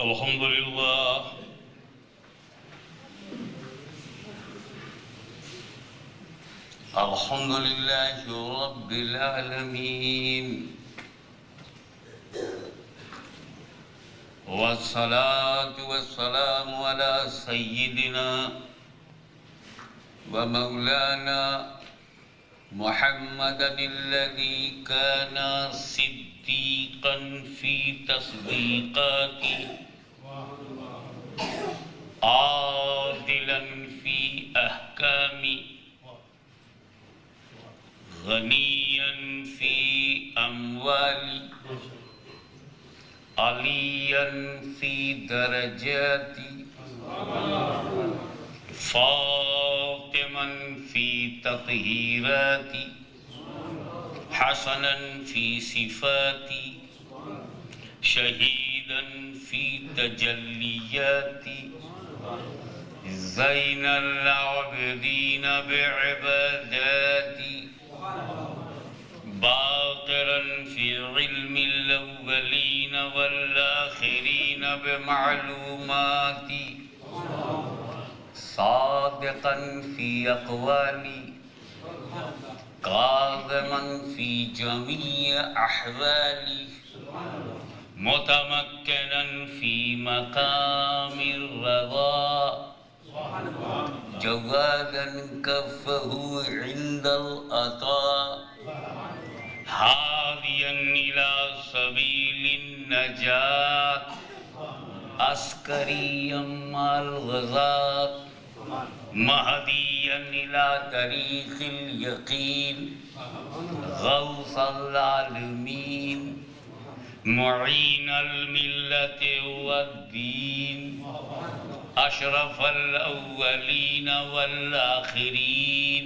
الحمد لله الحمد لله رب العالمين والصلاة والسلام على سيدنا ومولانا محمد الذي كان صديقا في تصديقاته عادلا في أحكامه غنيا في أموالي عليا في درجاتي فاطما في تطهيراتي حسنا في صفاتي شهيدا في تجلياتي زين العابدين بعباداتي باقرا في علم الأولين والآخرين بمعلوماتي صادقا في أقوالي كاظما في جميع أحوالي متمكنا في مقام الرضا جوادا كفه عند العطاء هاديا إلى سبيل النجاة عسكريا مع الغزاة مهديا إلى طريق اليقين غوث العالمين معين الملة والدين أشرف الأولين والآخرين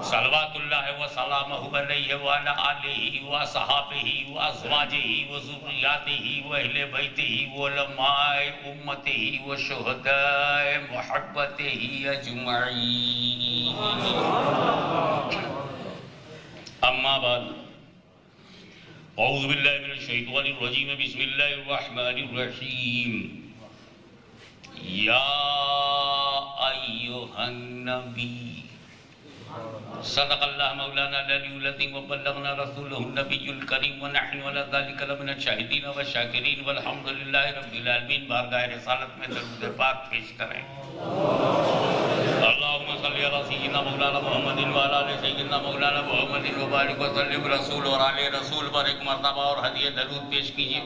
صلوات الله وسلامه عليه وعلى آله وصحابه وأزواجه وذرياته وأهل بيته وعلماء أمته وشهداء محبته أجمعين أما بعد أعوذ بالله من الشيطان الرجيم بسم الله الرحمن الرحيم يا أيها النبي صدق الله مولانا العلي العظيم وبلغنا رسوله النبي الكريم ونحن على ذلك لمن الشاهدين والشاكرين والحمد لله رب العالمین بارگاہ رسالت میں درود پاک پیش کریں اللهم صل على سيدنا مولانا محمد وعلى آل سيدنا مولانا محمد وبارك وسلم رسول اور آل رسول پر ایک مرتبہ اور ہدیہ درود پیش کیجئے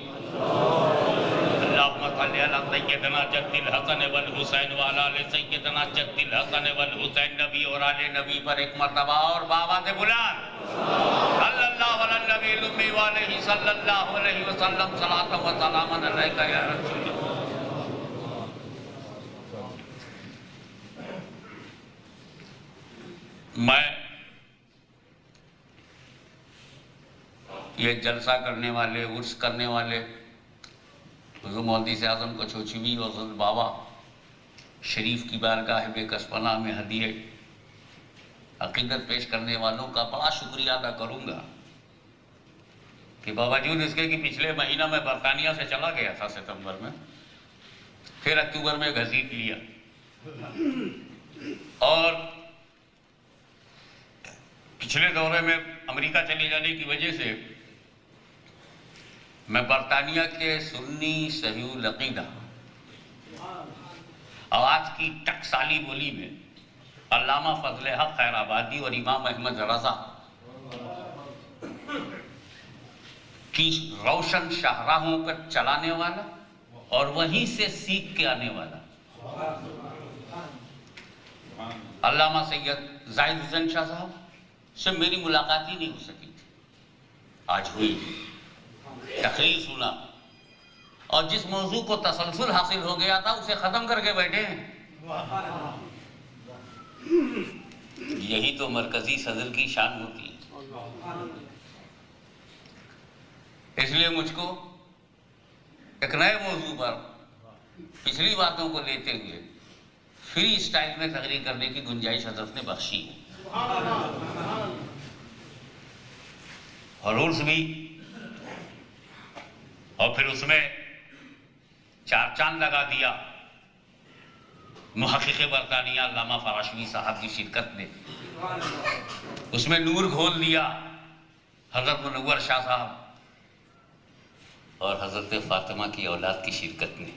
اللهم صل على سيدنا جد الحسن والحسین وعلى آل سيدنا جد الحسن والحسین نبی اور آل نبی پر ایک مرتبہ اور بآواز بلند صلی اللہ علی النبی الامی وعلیہ صلی اللہ علیہ وسلم صلاۃ و سلام علیک یا رسول اللہ۔ میں یہ جلسہ کرنے والے عرس کرنے والے حضور محدث اعظم کو چوچوی اور حضرت بابا شریف کی بارگاہ بے کس پناہ میں ہدیہ عقیدت پیش کرنے والوں کا بڑا شکریہ ادا کروں گا کہ باوجود اس کے کہ پچھلے مہینہ میں برطانیہ سے چلا گیا تھا ستمبر میں، پھر اکتوبر میں گھسیٹ لیا اور پچھلے دورے میں امریکہ چلے جانے کی وجہ سے میں برطانیہ کے سنی صحیح العقیدہ آج کی ٹکسالی بولی میں علامہ فضل حق خیر آبادی اور امام احمد رضا کی روشن شاہراہوں پر چلانے والا اور وہیں سے سیکھ کے آنے والا علامہ سید زاہد حسین شاہ صاحب سے میری ملاقات ہی نہیں ہو سکی تھی، آج ہوئی، تقریر سنا اور جس موضوع کو تسلسل حاصل ہو گیا تھا اسے ختم کر کے بیٹھے ہیں۔ یہی تو مرکزی صدر کی شان ہوتی ہے۔ اس لیے مجھ کو ایک نئے موضوع پر پچھلی باتوں کو لیتے ہوئے فری اسٹائل میں تقریر کرنے کی گنجائش حضرت نے بخشی ہے، اور عرس بھی، اور پھر اس میں 4 چاند لگا دیا محقق برطانیہ علامہ فراشوی صاحب کی شرکت نے، اس میں نور گھول دیا حضرت منور شاہ صاحب اور حضرت فاطمہ کی اولاد کی شرکت نے۔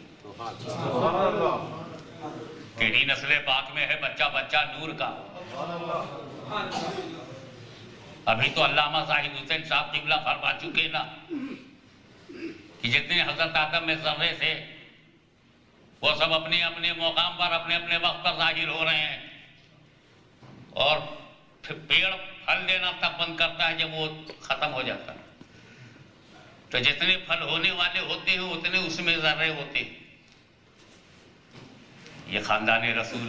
تیری نسل پاک میں ہے بچہ بچہ نور کا۔ ابھی تو علامہ زاہد حسین صاحب قبلہ فرما چکے نا کہ جتنے حضرت آدم میں ذرے تھے وہ سب اپنے اپنے مقام پر اپنے اپنے وقت پر ظاہر ہو رہے ہیں، اور پھر پیڑ پھل دینا تب بند کرتا ہے جب وہ ختم ہو جاتا ہے۔ تو جتنے پھل ہونے والے ہوتے ہیں اتنے اس میں ذرے ہوتے ہیں۔ یہ خاندان رسول،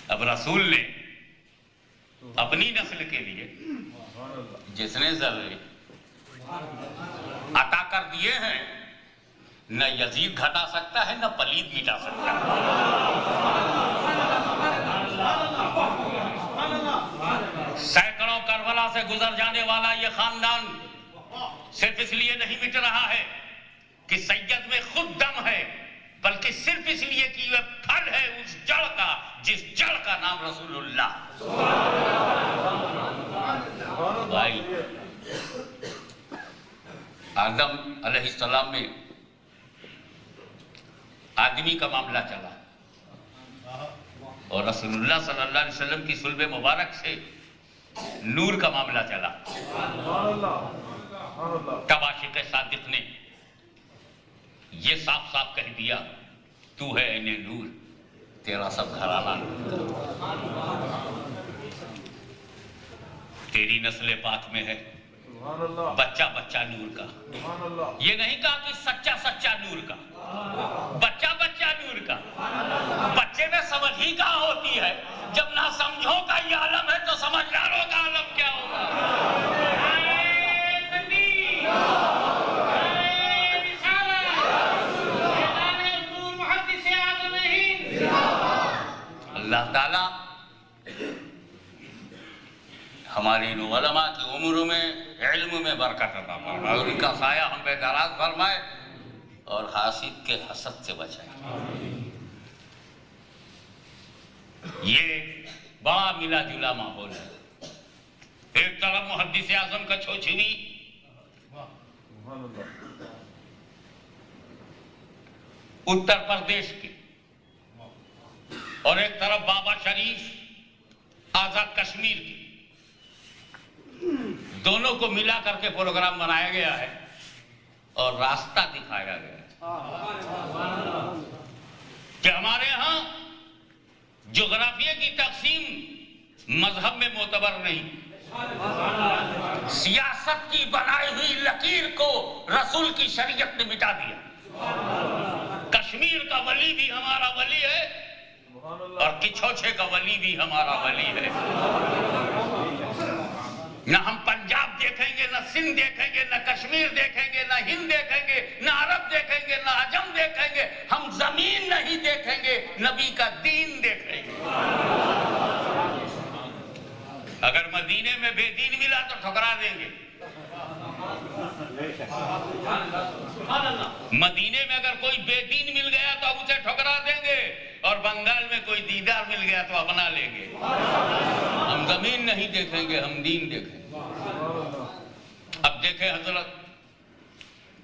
اب رسول نے اپنی نسل کے لیے جتنے ذرے عطا کر دیے ہیں نہ یزید گھٹا سکتا ہے نہ پلید مٹا سکتا ہے۔ سینکڑوں کربلا سے گزر جانے والا یہ خاندان صرف اس لیے نہیں مٹ رہا ہے کہ سید میں خود دم ہے، بلکہ صرف اس لیے کہ یہ پھل ہے اس جڑ کا جس جڑ کا نام رسول اللہ۔ بھائی آدم علیہ السلام میں آدمی کا معاملہ چلا اور رسول اللہ صلی اللہ علیہ وسلم کی صلب مبارک سے نور کا معاملہ چلا۔ تب عاشق صادق نے یہ صاف صاف کہہ دیا تو ہے عین نور، تیرا سب گھرانہ نور کا۔ تیری نسل پاک میں ہے بچہ بچہ نور کا۔ یہ نہیں کہا کہ سچا سچا نور کا، بچہ بچہ نور کا۔ بچے میں سمجھ ہی کہاں ہوتی ہے؟ جب نہ سمجھوں کا یہ عالم ہے تو سمجھداروں کا عالم کیا ہوگا؟ اللہ تعالیٰ ہماری ان علماء کی عمر میں علم میں برکت عطا فرمائے اور ان کا سایہ ہم پہ دراز فرمائے اور حاسد کے حسد سے بچائے۔ یہ بڑا ملا جلا ماحول ہے۔ ایک طرف محدث اعظم کا چھوچھوی، اتر پردیش کی، اور ایک طرف بابا شریف آزاد کشمیر کی، دونوں کو ملا کر کے پروگرام بنایا گیا ہے اور راستہ دکھایا گیا ہے کہ ہمارے ہاں جغرافیہ کی تقسیم مذہب میں معتبر نہیں، سیاست کی بنائی ہوئی لکیر کو رسول کی شریعت نے مٹا دیا۔ کشمیر کا ولی بھی ہمارا ولی ہے اور کچھوچھے کا ولی بھی ہمارا ولی ہے۔ نہ ہم پنجاب دیکھیں گے، نہ سندھ دیکھیں گے، نہ کشمیر دیکھیں گے، نہ ہند دیکھیں گے، نہ عرب دیکھیں گے، نہ عجم دیکھیں گے، ہم زمین نہیں دیکھیں گے، نبی کا دین دیکھیں گے۔ اگر مدینے میں بے دین ملا تو ٹھکرا دیں گے، مدینے میں اگر کوئی بے دین مل گیا تو اسے ٹھکرا دیں گے، اور بنگال میں کوئی دیدار مل گیا تو اپنا لیں گے۔ ہم زمین نہیں دیکھیں گے، ہم دین دیکھیں گے۔ اب دیکھیں حضرت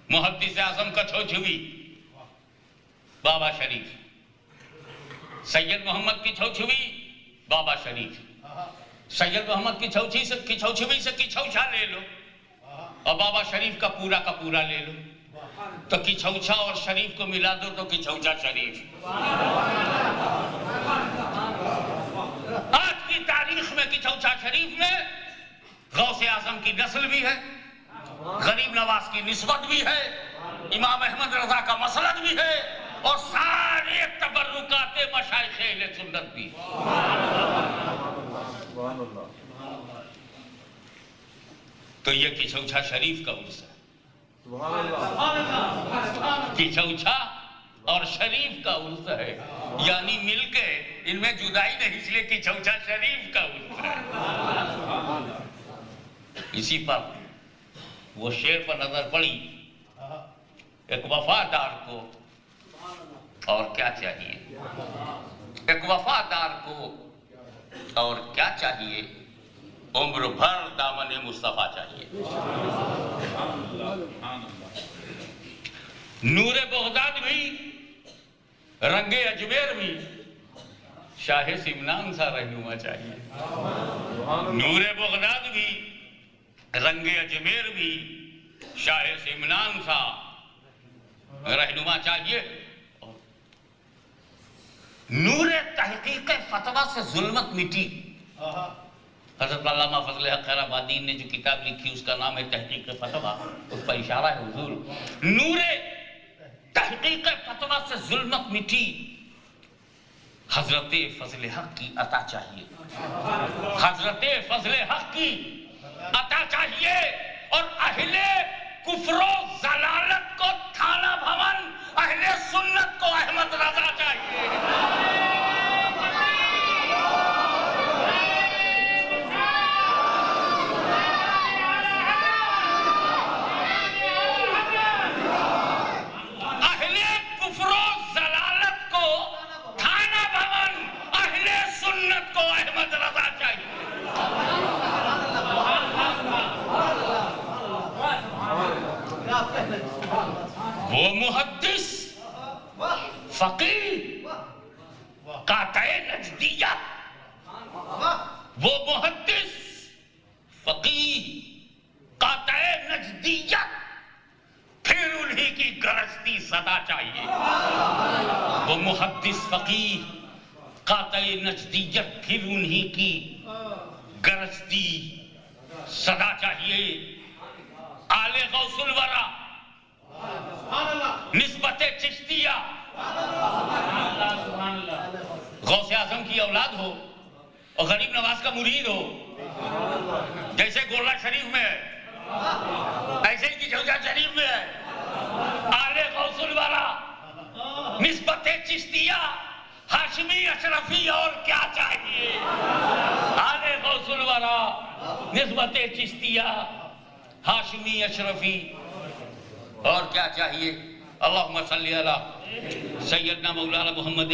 محدث اعظم کا چھوچھوی بابا شریف، سید محمد کی چھوچھوی بابا شریف، سید محمد کی چھوچھوی سے کچھوچھا لے لو اور بابا شریف کا پورا لے لو، تو کچھوچھا اور شریف کو ملا دو تو کچھوچھا شریف۔ آج کی تاریخ میں کچھوچھا شریف میں غوث اعظم کی نسل بھی ہے، غریب نواز کی نسبت بھی ہے، امام احمد رضا کا مسلک بھی ہے، اور سارے تبرکات مشائخ اہل سنت بھی۔ تو یہ کچھوچھا شریف کا عرص ہے، کچھوچھا اور شریف کا عرص ہے، یعنی مل کے ان میں جدائی نہیں، اس لیے کچھوچھا شریف کا عرص ہے۔ اسی پر وہ شعر پر نظر پڑی، ایک وفادار کو اور کیا چاہیے؟ ایک وفادار کو اور کیا چاہیے؟ عمر بھر دامن مصطفیٰ چاہیے۔ نور بغداد بھی، رنگ اجمیر بھی، شاہ سمنان سا رہنما چاہیے۔ نور بغداد بھی، رنگ اجمیر بھی، شاہ سمنان سا رہنما چاہیے۔ نور تحقیق فتویٰ سے ظلمت مٹی۔ حضرت علامہ فضل حق خیر آبادی نے جو کتاب لکھی اس کا نام ہے تحقیق فتویٰ، اس پر اشارہ ہے حضور۔ نور تحقیق فتویٰ سے ظلمت مٹی، حضرت فضل حق کی عطا چاہیے، حضرت فضل حق کی عطا چاہیے۔ اور اہل کفر و ضلالت کو تھانہ بھون، اہل سنت کو احمد رضا چاہیے۔ اہل کفر و ضلالت کو تھانہ بھون، اہل سنت کو احمد رضا چاہیے۔ وہ محدث، فقیہ، قاطع نجدیہ، وہ محدث، فقیہ، قاطع نجدیہ، پھر انہی کی گرجتی صدا چاہیے۔ وہ محدث، فقیہ، قاطع نجدیت، پھر انہی کی گرجتی صدا چاہیے۔ آل غوث الورا، نسبت چشتیہ، غوث اعظم کی اولاد ہو اور غریب نواز کا مرید ہو، جیسے گولہ شریف میں ہے ایسے ہی جوزہ شریف میں ہے۔ آل غوث الورا، نسبت چشتیہ، ہاشمی اشرفی، اور کیا چاہیے؟ آل غوث الورا، نسبت چشتیہ، ہاشمی اشرفی، اور کیا چاہیے؟ اللہم صلی علی سیدنا مولانا محمد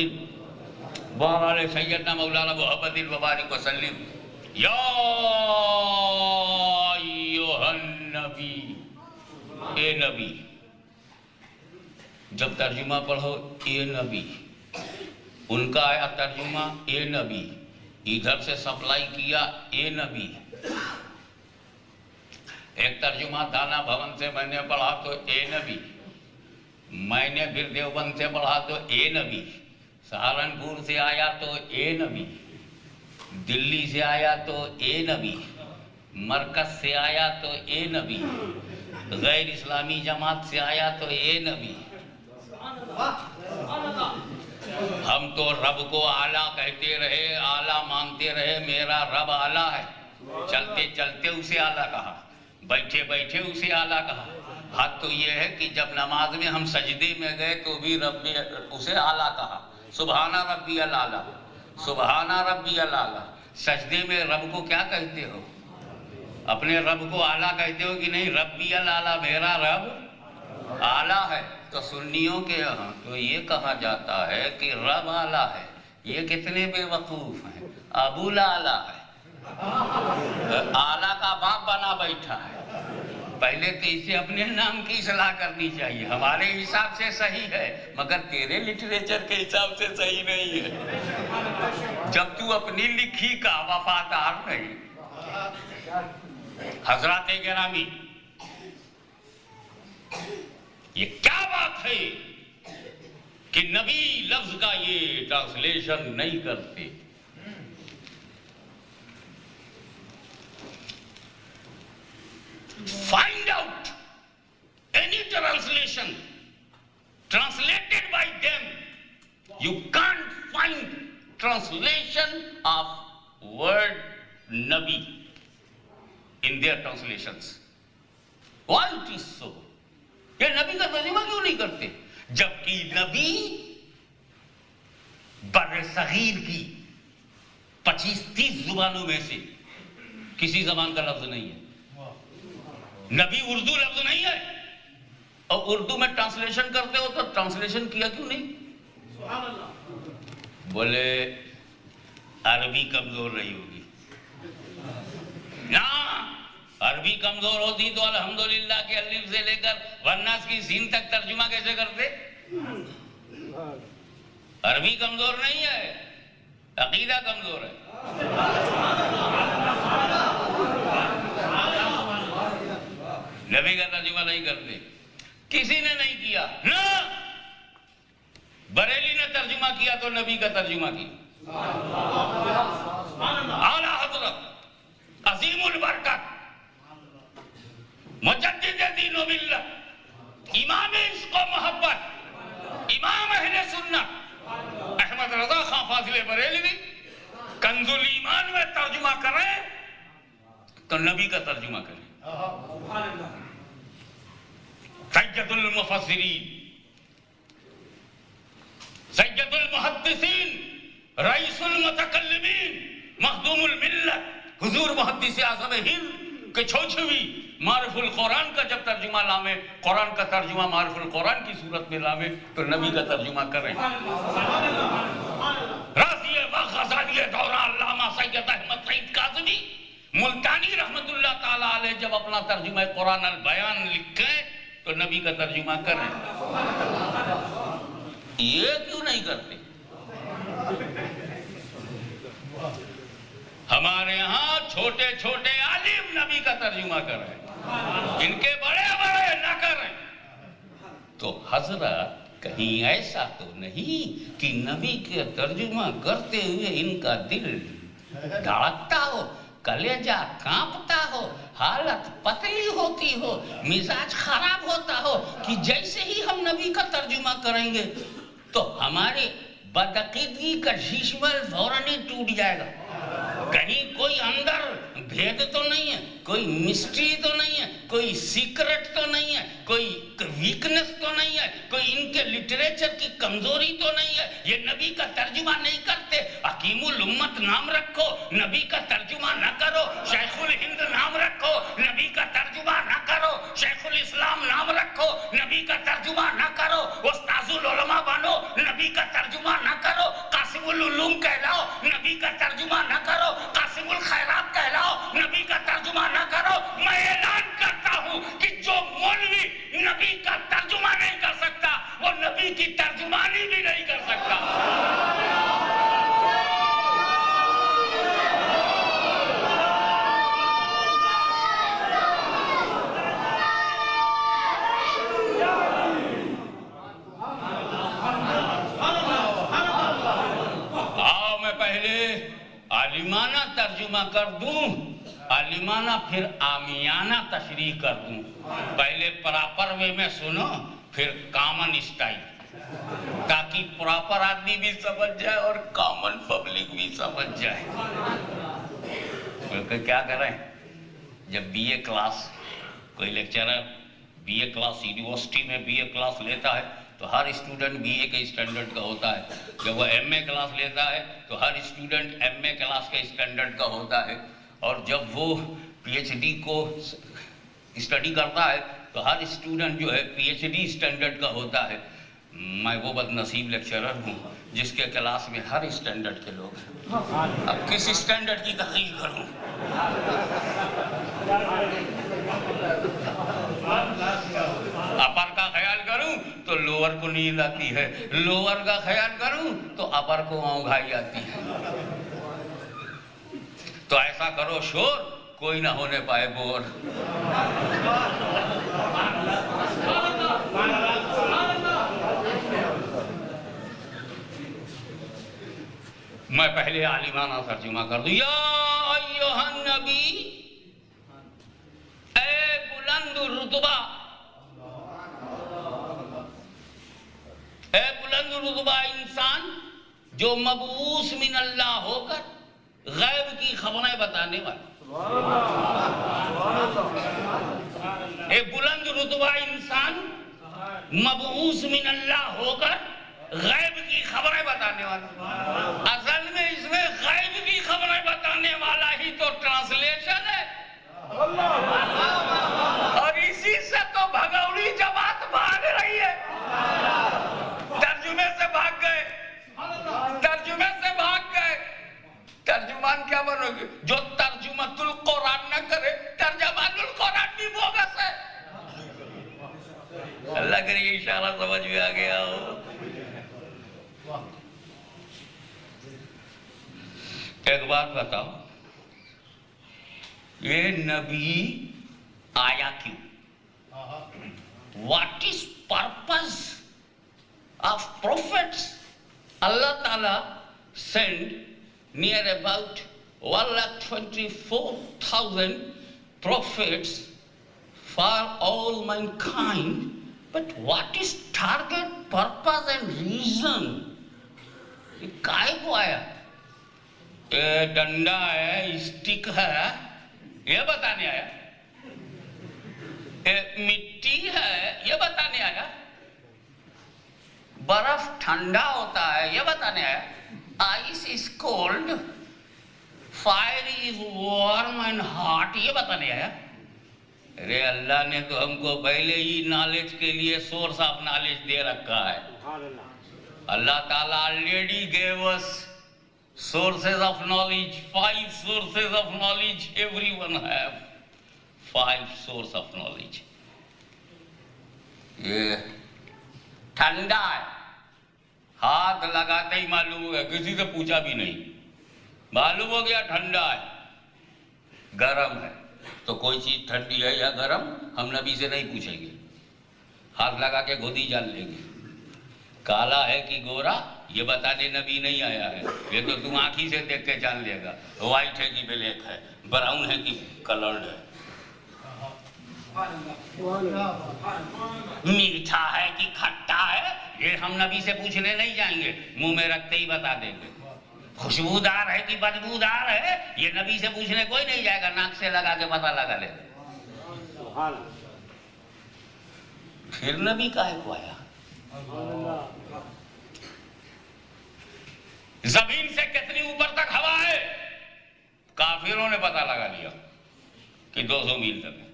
وعلی سیدنا مولانا محمد وبارک وسلم۔ یا ایوہ النبی، اے نبی، جب ترجمہ پڑھو اے نبی، ان کا آیا ترجمہ اے نبی، ادھر سے سپلائی کیا اے نبی۔ ایک ترجمہ دانا بھون سے میں نے پڑھا تو اے نبی، میں نے پھر دیوبند سے پڑھا تو اے نبی، سہارنپور سے آیا تو اے نبی، دلی سے آیا تو اے نبی، مرکز سے آیا تو اے نبی، غیر اسلامی جماعت سے آیا تو اے نبی۔ ہم تو رب کو اعلیٰ کہتے رہے، اعلیٰ مانتے رہے، میرا رب اعلیٰ ہے، چلتے چلتے اسے اعلیٰ کہا، بیٹھے بیٹھے اسے اعلیٰ کہا۔ حد تو یہ ہے کہ جب نماز میں ہم سجدے میں گئے تو بھی رب نے اسے اعلیٰ کہا، سبحان ربی الاعلیٰ، سبحان ربی الاعلیٰ۔ سجدے میں رب کو کیا کہتے ہو؟ اپنے رب کو اعلیٰ کہتے ہو کہ نہیں؟ ربی الاعلیٰ، میرا رب اعلیٰ ہے۔ تو سنیوں کے یہاں تو یہ کہا جاتا ہے کہ رب اعلیٰ ہے، یہ کتنے بے وقوف ہیں، ابو الاعلیٰ ہے، اعلیٰ کا باپ بنا بیٹھا ہے۔ پہلے تو اسے اپنے نام کی اصلاح کرنی چاہیے، ہمارے حساب سے صحیح ہے مگر تیرے لٹریچر کے حساب سے صحیح نہیں ہے، جب تو اپنی لکھی کا وفادار نہیں۔ حضرات گرامی، یہ کیا بات ہے کہ نبی لفظ کا یہ ٹرانسلیشن نہیں کرتے؟ Find out any translation translated by them. You can't find translation of word Nabi in their translations. Why it is so? یہ نبی کا ترجمہ کیوں نہیں کرتے؟ جبکہ نبی بر صغیر کی 25-30 زبانوں میں سے کسی زبان کا لفظ نہیں ہے۔ نبی اردو لفظ نہیں ہے، اور اردو میں ٹرانسلیشن کرتے ہو تو ٹرانسلیشن کیا کیوں نہیں؟ بولے عربی کمزور رہی ہوگی نا، عربی کمزور ہوتی تو الحمدللہ کے الف سے لے کر والناس کی سین تک ترجمہ کیسے کرتے؟ عربی کمزور نہیں ہے، عقیدہ کمزور ہے۔ نبی کا ترجمہ نہیں کرتے، کسی نے نہیں کیا نہ، بریلی نے ترجمہ کیا تو نبی کا ترجمہ کیا۔ اعلیٰ حضرت عظیم البرکت مجدد دین و ملت امام عشق و محبت امام اہل سنت احمد رضا خان فاضل بریلوی کنز الایمان میں ترجمہ کریں تو نبی کا ترجمہ کریں۔ سید المفسرین، سید المحدثین، رئیس المتکلمین، مخدوم الملت حضور محدث اعظم ہند کے چھوچھوی معرف القرآن کا جب ترجمہ لامے، قرآن کا ترجمہ معرف القرآن کی صورت میں لامے تو نبی کا ترجمہ کریں۔ رازی وقت غزالی دورہ علامہ سید احمد سعید کاظمی ملتانی رحمت اللہ تعالیٰ علیہ جب اپنا ترجمہ قرآن البیان لکھیں تو نبی کا ترجمہ کریں۔ یہ کیوں نہیں کرتے؟ ہمارے ہاں چھوٹے چھوٹے عالم نبی کا ترجمہ کریں، ان کے بڑے بڑے نہ کریں۔ تو حضرت کہیں ایسا تو نہیں کہ نبی کے ترجمہ کرتے ہوئے ان کا دل دھڑکتا ہو، کلیجہ کانپتا ہو، حالت پتلی ہوتی ہو، مزاج خراب ہوتا ہو کہ جیسے ہی ہم نبی کا ترجمہ کریں گے تو ہمارے بدعقیدگی کا شیشمل فوراً ہی ٹوٹ جائے گا۔ کہیں کوئی اندر بھید تو نہیں ہے، کوئی مسٹری تو نہیں ہے، کوئی سیکرٹ تو نہیں ہے، کوئی ویکنس تو نہیں ہے، کوئی ان کے لٹریچر کی کمزوری تو نہیں ہے، یہ نبی کا ترجمہ نہیں کرتے۔ حکیم الامت نام رکھو، نبی کا ترجمہ نہ کرو۔ شیخ الہند نام رکھو، نبی کا ترجمہ نہ کرو۔ شیخ الاسلام نام رکھو، نبی کا ترجمہ نہ کرو۔ استاذ العلماء بنو، نبی کا ترجمہ نہ کرو۔ قاسم العلوم کہلاؤ، نبی کا ترجمہ نہ کرو۔ قاسم الخیرات کہلاؤ، نبی کا ترجمہ نہ کرو۔ میں اعلان کرتا ہوں کہ جو مولوی نبی کا ترجمہ نہیں کر سکتا وہ نبی کی ترجمانی بھی نہیں کر سکتا۔ آؤ میں پہلے عالمانہ ترجمہ کر دوں، عالمانہ پھر عامیانہ تشریح کر دوں۔ پہلے پراپر وے میں سنو، پھر کامن اسٹائل، تاکہ پراپر آدمی بھی سمجھ جائے اور کامن پبلک بھی سمجھ جائے۔ کیونکہ کیا کریں، جب بی اے کلاس کوئی lecturer B A class university میں بی اے کلاس لیتا ہے تو ہر اسٹوڈنٹ بی اے کے اسٹینڈرڈ کا ہوتا ہے۔ جب وہ ایم اے کلاس لیتا ہے تو ہر اسٹوڈنٹ ایم اے کلاس کے اسٹینڈرڈ کا ہوتا ہے، اور جب وہ پی ایچ ڈی کو اسٹڈی کرتا ہے تو ہر اسٹوڈنٹ جو ہے پی ایچ ڈی اسٹینڈرڈ کا ہوتا ہے۔ میں وہ بد نصیب لیکچرر ہوں جس کے کلاس میں ہر اسٹینڈرڈ کے لوگ ہیں۔ اب کس اسٹینڈرڈ کی تحقیق کروں؟ اپر کا خیال کروں تو لوور کو نیند آتی ہے، لوور کا خیال کروں تو اپر کو اونگھائی آتی ہے۔ تو ایسا کرو شور کوئی نہ ہونے پائے بور۔ میں پہلے عالمانہ ترجمہ کر دوں۔ یا ایھا النبی، اے بلند رتبہ، اے بلند رتبہ انسان جو مبعوث من اللہ ہو کر غیب کی خبریں بتانے والا۔ اے بلند رتبہ انسان مبعوث من اللہ ہو کر غیب کی خبریں بتانے والا۔ اصل میں اس میں غیب کی خبریں بتانے والا ہی تو ٹرانسلیشن ہے، اور اسی سے تو بھگوڑی جماعت بھاگ رہی ہے. ترجمے سے بھاگ گئے, ترجمے سے بھاگ گئے. ترجمان کیا بنو گے؟ جو ترجمۃ القرآن نہ کرے ترجمان القرآن بھی بوگس ہے. اللہ کرے یہ اشارہ سمجھ میں آ گیا ہو. ایک بات بتاؤ, یہ نبی آیا کیوں؟ What is purpose of prophets? Allah Ta'ala sent near about 1,24,000 prophets for all mankind. But what is target, purpose and reason? یہ کائے کو آیا؟ یہ ڈنڈا ہے, اسٹک ہے, یہ بتانے آیا. مٹی ہے, یہ بتانے آیا. برف ٹھنڈا ہوتا ہے, یہ بتانے آیا. Ice is cold, fire is warm and hot, یہ بتانے آیا. ارے اللہ نے تو ہم کو پہلے ہی نالج کے لیے سورس آف نالج دے رکھا ہے. اللہ تعالیٰ already gave us sources of knowledge, 5 sources of knowledge. Everyone have 5 sources of knowledge. یہ ٹھنڈا ہے, ہاتھ لگاتے ہی معلوم ہو گیا, کسی سے پوچھا بھی نہیں, معلوم ہو گیا ٹھنڈا ہے. گرم ہے تو کوئی چیز ٹھنڈی ہے یا گرم ہم نبی سے نہیں پوچھیں گے, ہاتھ لگا کے خود ہی جان لیں گے. کالا ہے کہ گورا یہ بتانے نبی نہیں آیا ہے, یہ تو تم آنکھی سے دیکھ کے جان لے گا. وائٹ ہے کہ بلیک ہے, براؤن ہے کہ کلرڈ ہے, میٹھا ہے کہ کھٹا ہے, یہ ہم نبی سے پوچھنے نہیں جائیں گے, منہ میں رکھتے ہی بتا دیں گے. خوشبودار ہے کہ بدبودار ہے, یہ نبی سے پوچھنے کوئی نہیں جائے گا, ناک سے لگا کے پتہ لگا لے. پھر نبی کاہے کو آیا؟ زمین سے کتنی اوپر تک ہوا ہے کافروں نے پتہ لگا لیا کہ 200 میل تک ہے.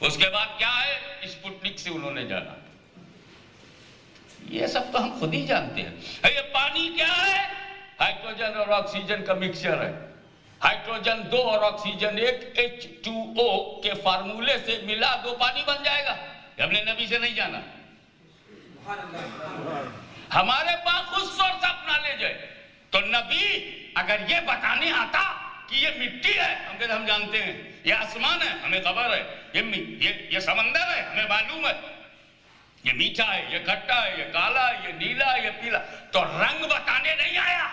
اس کے بعد کیا ہے, اسپوٹنک سے انہوں نے جانا. یہ سب تو ہم خود ہی جانتے ہیں. یہ پانی کیا ہے؟ ہائیڈروجن اور آکسیجن کا مکسچر ہے. ہائیڈروجن 2 اور آکسیجن 1 H2O کے فارمولے سے ملا 2 پانی بن جائے گا. ہم نے نبی سے نہیں جانا, ہمارے پاس خود سورس آف نالج ہے. تو نبی اگر یہ بتانے آتا کہ یہ مٹی ہے, ہم کہتے ہم جانتے ہیں, یہ آسمان ہے ہمیں خبر ہے, یہ سمندر ہے ہمیں معلوم ہے, یہ میٹھا ہے, یہ کھٹا ہے, یہ کالا ہے, یہ نیلا ہے, یہ پیلا. تو رنگ بتانے نہیں آیا,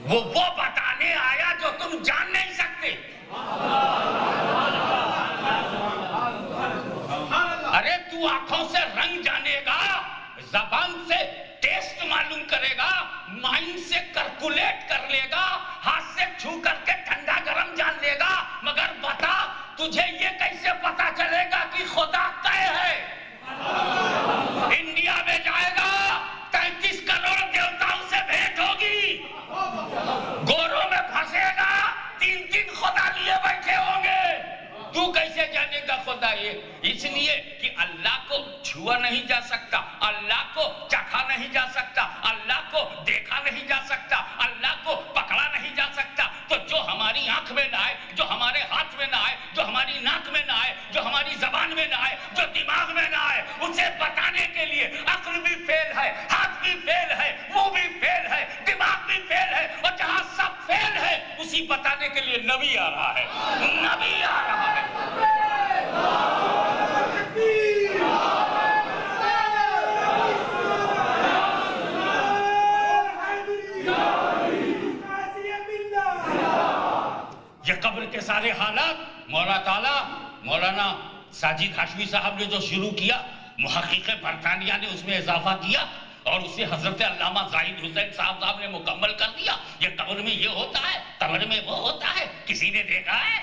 وہ بتانے آیا جو تم جان نہیں سکتے. ارے تو آنکھوں سے رنگ جانے گا, زبان سے ٹیسٹ معلوم کرے گا, مائنڈ سے کیلکولیٹ کر لے گا, ہاتھ سے چھو کر کے ٹھنڈا گرم جان لے گا, مگر بتا تجھے یہ کیسے پتا چلے گا کہ خدا طے ہے؟ انڈیا میں جائے گا 33 کروڑ دیوتاؤں سے بھیٹ ہوگی, گوروں میں پھنسے گا 3 خدا لیے بیٹھے ہوں گے. تو کیسے جانے گا خدا؟ یہ اس لیے کہ اللہ کو چھوا نہیں جا سکتا, اللہ کو چکھا نہیں جا سکتا, اللہ کو دیکھا نہیں جا سکتا, اللہ کو پکڑا نہیں جا سکتا. تو جو ہماری آنکھ میں نہ آئے, جو ہمارے ہاتھ میں نہ آئے, جو ہماری ناک میں نہ آئے, جو ہماری زبان میں نہ آئے, جو دماغ میں نہ آئے, اسے بتانے کے لیے عقل بھی فیل ہے, ہاتھ بھی فیل ہے, منہ بھی فیل ہے, دماغ بھی فیل ہے, اور جہاں سب فیل ہے اسی بتانے کے لیے نبی آ رہا ہے, نبی آ رہا ہے. یہ قبر کے سارے حالات مولانا ساجد ہاشمی صاحب نے جو شروع کیا, محقق برطانیہ نے اس میں اضافہ کیا, اور اسے حضرت علامہ زاہد حسین صاحب نے مکمل کر دیا. یہ قبر میں یہ ہوتا ہے, قبر میں وہ ہوتا ہے, کسی نے دیکھا ہے؟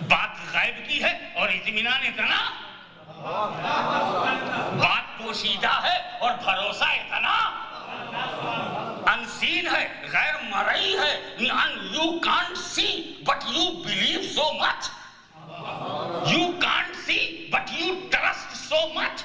بات غائب کی ہے اور اطمینان اتنا, بات پوشیدہ ہے اور بھروسہ اتنا, انسین ہے, غیر مرئی ہے, you can't see but you believe so much. You can't see, but you trust so much.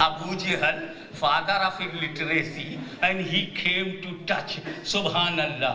Abu Jahl, father of illiteracy, and he came to touch. Subhan Allah.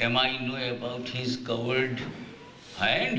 Am I know about his covered hand?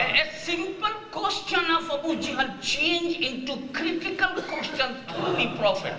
a simple question of Abu Jahl changed into critical question to the Prophet.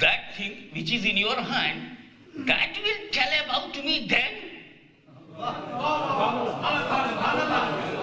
that thing which is in your hand, that will tell about me then.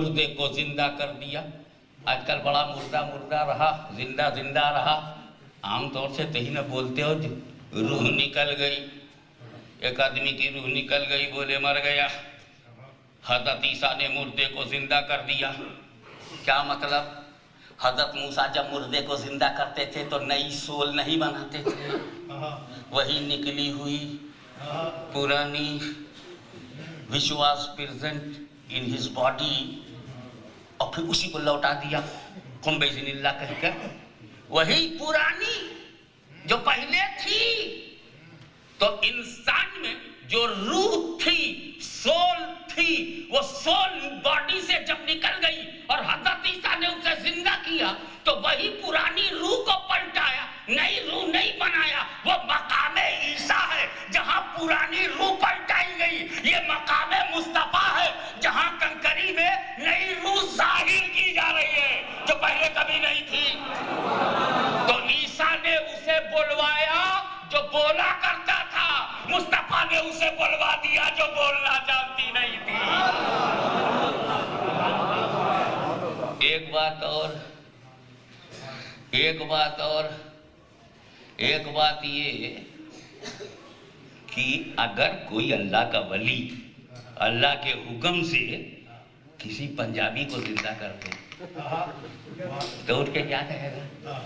مردے کو زندہ کر دیا. آج کل بڑا مردہ مردہ رہا, زندہ زندہ رہا. عام طور سے تہی نہ بولتے ہو روح نکل گئی. ایک آدمی کی روح نکل گئی, بولے مر گیا. حضرت عیسیٰ نے مردے کو زندہ کر دیا. کیا مطلب؟ حضرت موسیٰ جب مردے کو زندہ کرتے تھے تو نئی سول نہیں بناتے تھے, وہی نکلی ہوئی پرانی which was present in his body, اور پھر اسی کو لوٹا دیا قم بإذن اللہ کہہ کر. وہی پرانی جو پہلے تھی. تو انسان میں جو روح تھی, سول تھی, وہ سول باڈی سے جب نکل گئی اور حضرت عیسیٰ نے اسے زندہ کیا تو وہی پرانی روح کو پلٹایا, نئی روح نہیں بنایا. وہ مقام عیسیٰ ہے جہاں پرانی روح پلٹائی گئی. یہ مقام مصطفیٰ ہے جہاں کنکری میں نئی روح ظاہر کی جا رہی ہے جو پہلے کبھی نہیں تھی. تو عیسیٰ نے اسے بلوایا جو بولا کرتا تھا, مصطفیٰ نے اسے بلوا دیا جو بولنا جانتی نہیں تھی. ایک بات یہ کہ اگر کوئی اللہ کا ولی اللہ کے حکم سے کسی پنجابی کو زندہ کر دے تو اٹھ کے کیا کہے گا؟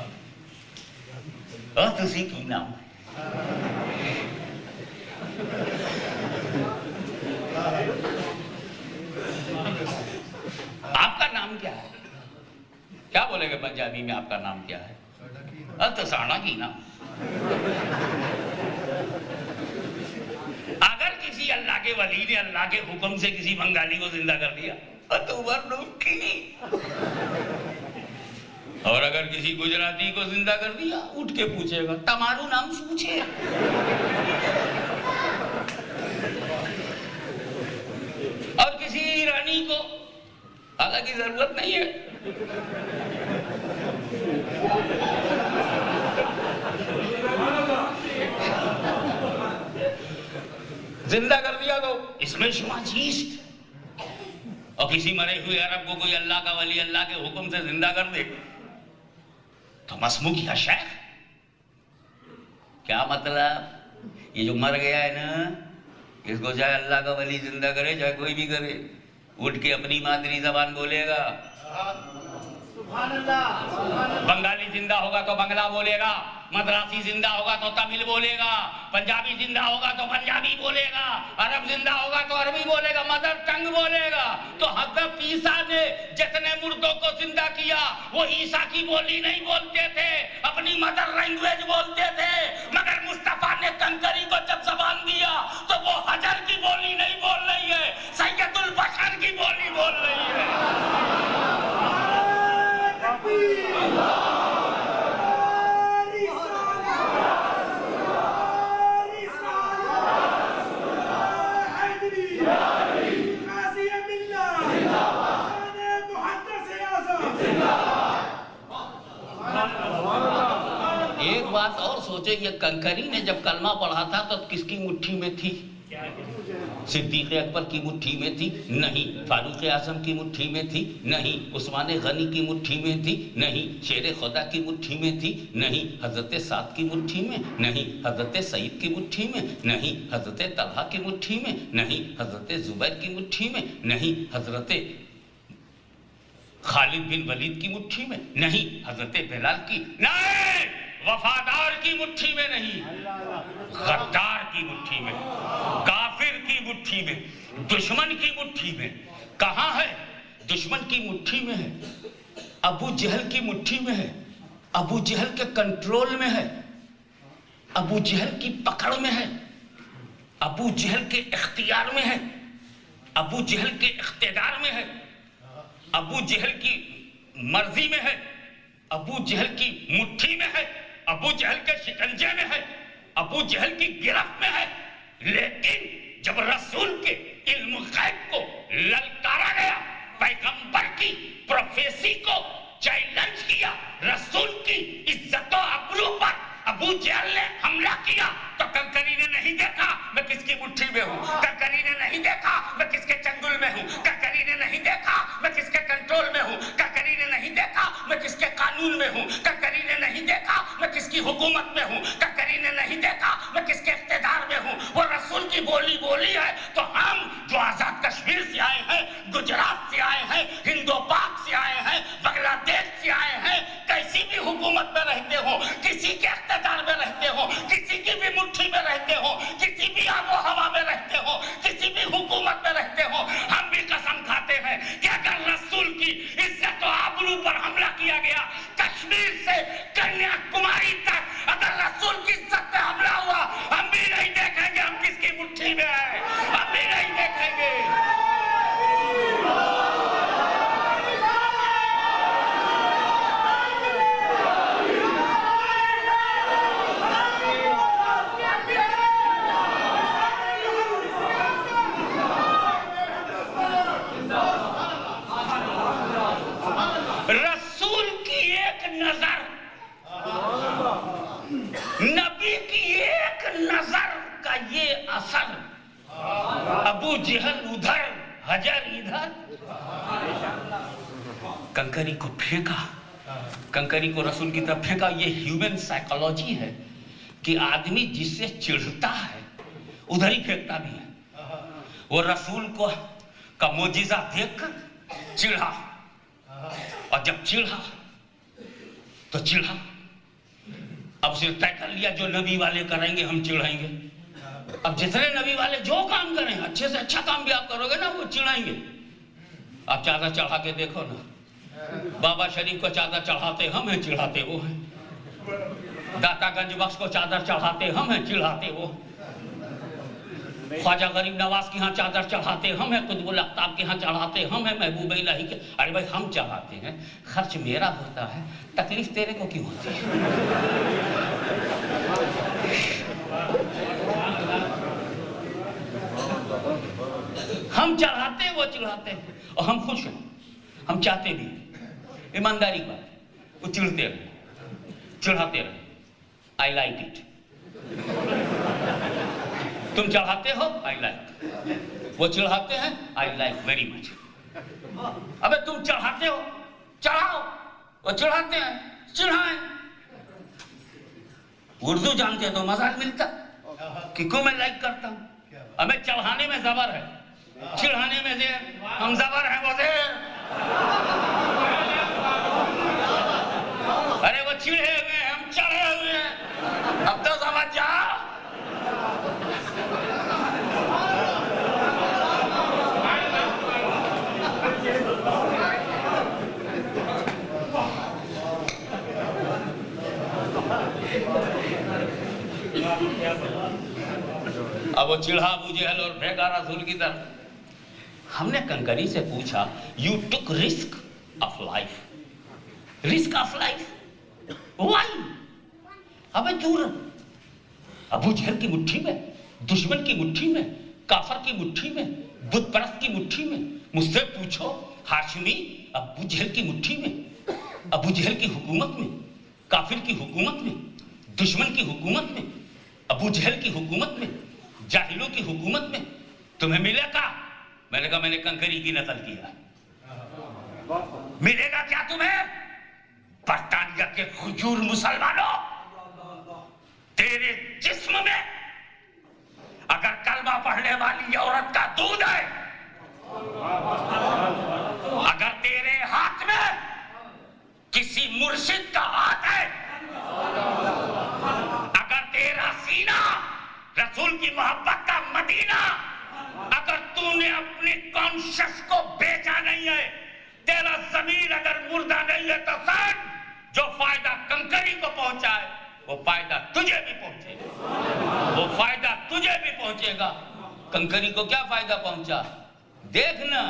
اور تسی کی نام ہے؟ آپ کا نام کیا ہے؟ کیا بولے گے پنجابی میں آپ کا نام کیا ہے؟ تو سانا کی نام. اگر کسی اللہ کے ولی نے اللہ کے حکم سے کسی بنگالی کو زندہ کر دیا تو اور اگر کسی گجراتی کو زندہ کر دیا اٹھ کے پوچھے گا تمہارو نام پوچھے. اور کسی ایرانی کو حالانکہ ضرورت نہیں ہے. زندہ کر دیا تو اس میں شما چیز. اور کسی مرے ہوئے عرب کو کوئی اللہ کا ولی اللہ کے حکم سے زندہ کر دے تو مسموع کیا شیخ. کیا مطلب؟ یہ جو مر گیا ہے نا, اس کو چاہے اللہ کا ولی زندہ کرے چاہے کوئی بھی کرے, اٹھ کے اپنی مادری زبان بولے گا. بنگالی زندہ ہوگا تو بنگلہ بولے گا, مدراسی زندہ ہوگا تو تمل بولے گا, پنجابی زندہ ہوگا تو پنجابی بولے گا, عرب زندہ ہوگا تو عربی بولے گا, مدر ٹنگ بولے گا. تو حضرت عیسیٰ نے جتنے مردوں کو زندہ کیا وہ عیسیٰ کی بولی نہیں بولتے تھے, اپنی مدر لینگویج بولتے تھے. مگر مصطفیٰ نے کنکری کو جب زبان دیا تو وہ حجر کی بولی نہیں بول رہی ہے, سید البشر کی بولی بول رہی ہے. ایک بات اور سوچے, یہ کنکری نے جب کلمہ پڑھا تھا تو کس کی مٹھی میں تھی؟ صدیق اکبر کی مٹھی میں تھی؟ نہیں. فاروق اعظم کی مٹھی میں تھی؟ نہیں. عثمان غنی کی مٹھی میں تھی؟ نہیں. شیر خدا کی مٹھی میں تھی؟ نہیں. حضرت سعد کی مٹھی میں؟ نہیں. حضرت سعید کی مٹھی میں؟ نہیں. حضرت طلحہ کی مٹھی میں؟ نہیں. حضرت زبیر کی مٹھی میں؟ نہیں. حضرت خالد بن ولید کی مٹھی میں؟ نہیں. حضرت بلال کی نہیں. وفادار کی مٹھی میں نہیں, غدار کی مٹھی میں, کافر کی مٹھی میں, دشمن کی مٹھی میں. کہاں ہے؟ دشمن کی مٹھی میں ہے, ابو جہل کی مٹھی میں ہے, ابو جہل کے کنٹرول میں ہے, ابو جہل کی پکڑ میں ہے, ابو جہل کے اختیار میں ہے, ابو جہل کے اقتدار میں ہے, ابو جہل کی مرضی میں ہے, ابو جہل کی مٹھی میں ہے, ابو جہل کے شکنجے میں ہے, ابو جہل کی گرفت میں ہے. لیکن جب رسول کے علم غیب کو للکارا گیا, پیغمبر کی پروفیسی کو چیلنج کیا, رسول کی عزت و ابرو پر ابو جہل نے حملہ کیا تو کنکری نے نہیں دیکھا میں کس کی مٹھی میں ہوں، کنکری نے نہیں دیکھا میں کس کے چنگل میں ہوں، کنکری نے نہیں دیکھا میں کس کے کنٹرول میں ہوں، کنکری نے نہیں دیکھا میں کس کے قانون میں ہوں، کنکری نے نہیں دیکھا میں کس کی حکومت میں ہوں، کنکری نے نہیں دیکھا میں کس کے اقتدار میں ہوں۔ وہ رسول کی بولی ہے تو ہم جو آزاد کشمیر سے آئے ہیں، گجرات سے آئے ہیں، ہندو پاک سے آئے ہیں، بنگلہ دیش سے آئے ہیں، کسی بھی حکومت میں رہتے ہو، کسی کے اقتدار میں رہتے ہو، کسی کی بھی مٹھی میں رہتے ہو، کسی بھی آب و ہوا میں رہتے ہو، کسی بھی حکومت میں رہتے ہو، ہم بھی قسم کھاتے ہیں کہ اگر رسول کی عزت و آبرو پر حملہ کیا گیا، کشمیر سے کنیا کماری تک اگر رسول کی عزت پہ حملہ ہوا، ہم بھی نہیں دیکھیں گے ہم کس کی مٹھی میں ہیں، ہم بھی نہیں دیکھیں گے۔ رسول کی ایک نظر، نبی کی ایک نظر کا یہ اثر، ابو جہل ادھر حجر ادھر، کنکری کو پھینکا، کنکری کو رسول کی طرف پھینکا۔ یہ ہیومن سائیکالوجی ہے کہ آدمی جس سے چڑھتا ہے ادھر ہی پھینکتا بھی ہے۔ وہ رسول کا معجزہ دیکھ کر چڑھا، اور جب چڑھا تو چڑھا، اب اسے طے کر لیا جو نبی والے کریں گے ہم چڑھائیں گے۔ اب جتنے نبی والے جو کام کریں اچھے سے اچھا کام بھی آپ کرو گے نا وہ چڑھائیں گے۔ آپ چادر چڑھا کے دیکھو نا، بابا شریف کو چادر چڑھاتے ہم ہیں، چڑھاتے وہ ہیں۔ داتا گنج بخش کو چادر چڑھاتے ہم ہیں، چڑھاتے وہ ہیں۔ خواجہ غریب نواز کے ہاں چادر چڑھاتے ہم ہیں، قطب الاقطاب کے ہاں چڑھاتے ہم ہیں، محبوب الہی کے۔ ارے بھائی ہم چڑھاتے ہیں، خرچ میرا ہوتا ہے، تکلیف تیرے کو کیوں ہوتی ہے؟ ہم چڑھاتے وہ چڑھاتے ہیں، اور ہم خوش ہیں، ہم چاہتے بھی ہیں۔ ایمانداری بات، وہ چڑھتے رہے، چڑھاتے رہے۔ I like it. تم چڑھاتے ہو، آئی لائک۔ وہ چڑھاتے ہیں، آئی لائک ویری مچ۔ ابے تم چڑھاتے ہو، چڑھاؤ۔ وہ چڑھاتے ہیں، چڑھائیں۔ اردو جانتے تو مزہ ملتا کہ کیوں میں لائک کرتا ہوں۔ ہمیں چڑھانے میں زبر ہے، چڑھانے میں زیر، ہم زبر ہیں وہ زیر۔ ارے وہ چڑھے ہوئے ہیں، ہم چڑھے ہوئے ہیں، اب تو سمجھ جاؤ۔ اب وہ چڑھا ابو جہل اور پھینکا رسول کی طرف۔ ہم نے کنکری سے پوچھا، you tick risk of life, risk of life why? ابے دور، ابو جہل کی مٹھی میں، دشمن کی مٹھی میں، کافر کی مٹھی میں، بت پرست کی مٹھی میں۔ مجھ سے پوچھو ہاشمی، ابو جہل کی مٹھی میں، ابو جہل کی حکومت میں، کافر کی حکومت میں، دشمن کی حکومت میں، ابو جہل کی حکومت میں، جاہلوں کی حکومت میں تمہیں ملے گا؟ میں نے کہا میں نے کنکری کی نقل کیا۔ ملے گا کیا تمہیں؟ برطانیہ کے خجور مسلمانوں، تیرے جسم میں اگر کلمہ پڑھنے والی عورت کا دودھ ہے، اگر تیرے ہاتھ میں کسی مرشد کا ہاتھ ہے، اگر تیرا سینہ رسول کی محبت کا مدینہ، اگر تو نے اپنی کانشس کو بیچا نہیں ہے، تیرا ضمیر اگر مردہ نہیں ہے، تو سن جو فائدہ کنکری کو پہنچا ہے وہ فائدہ تجھے بھی پہنچے گا، وہ فائدہ تجھے بھی پہنچے گا۔ کنکری کو کیا فائدہ پہنچا؟ دیکھنا،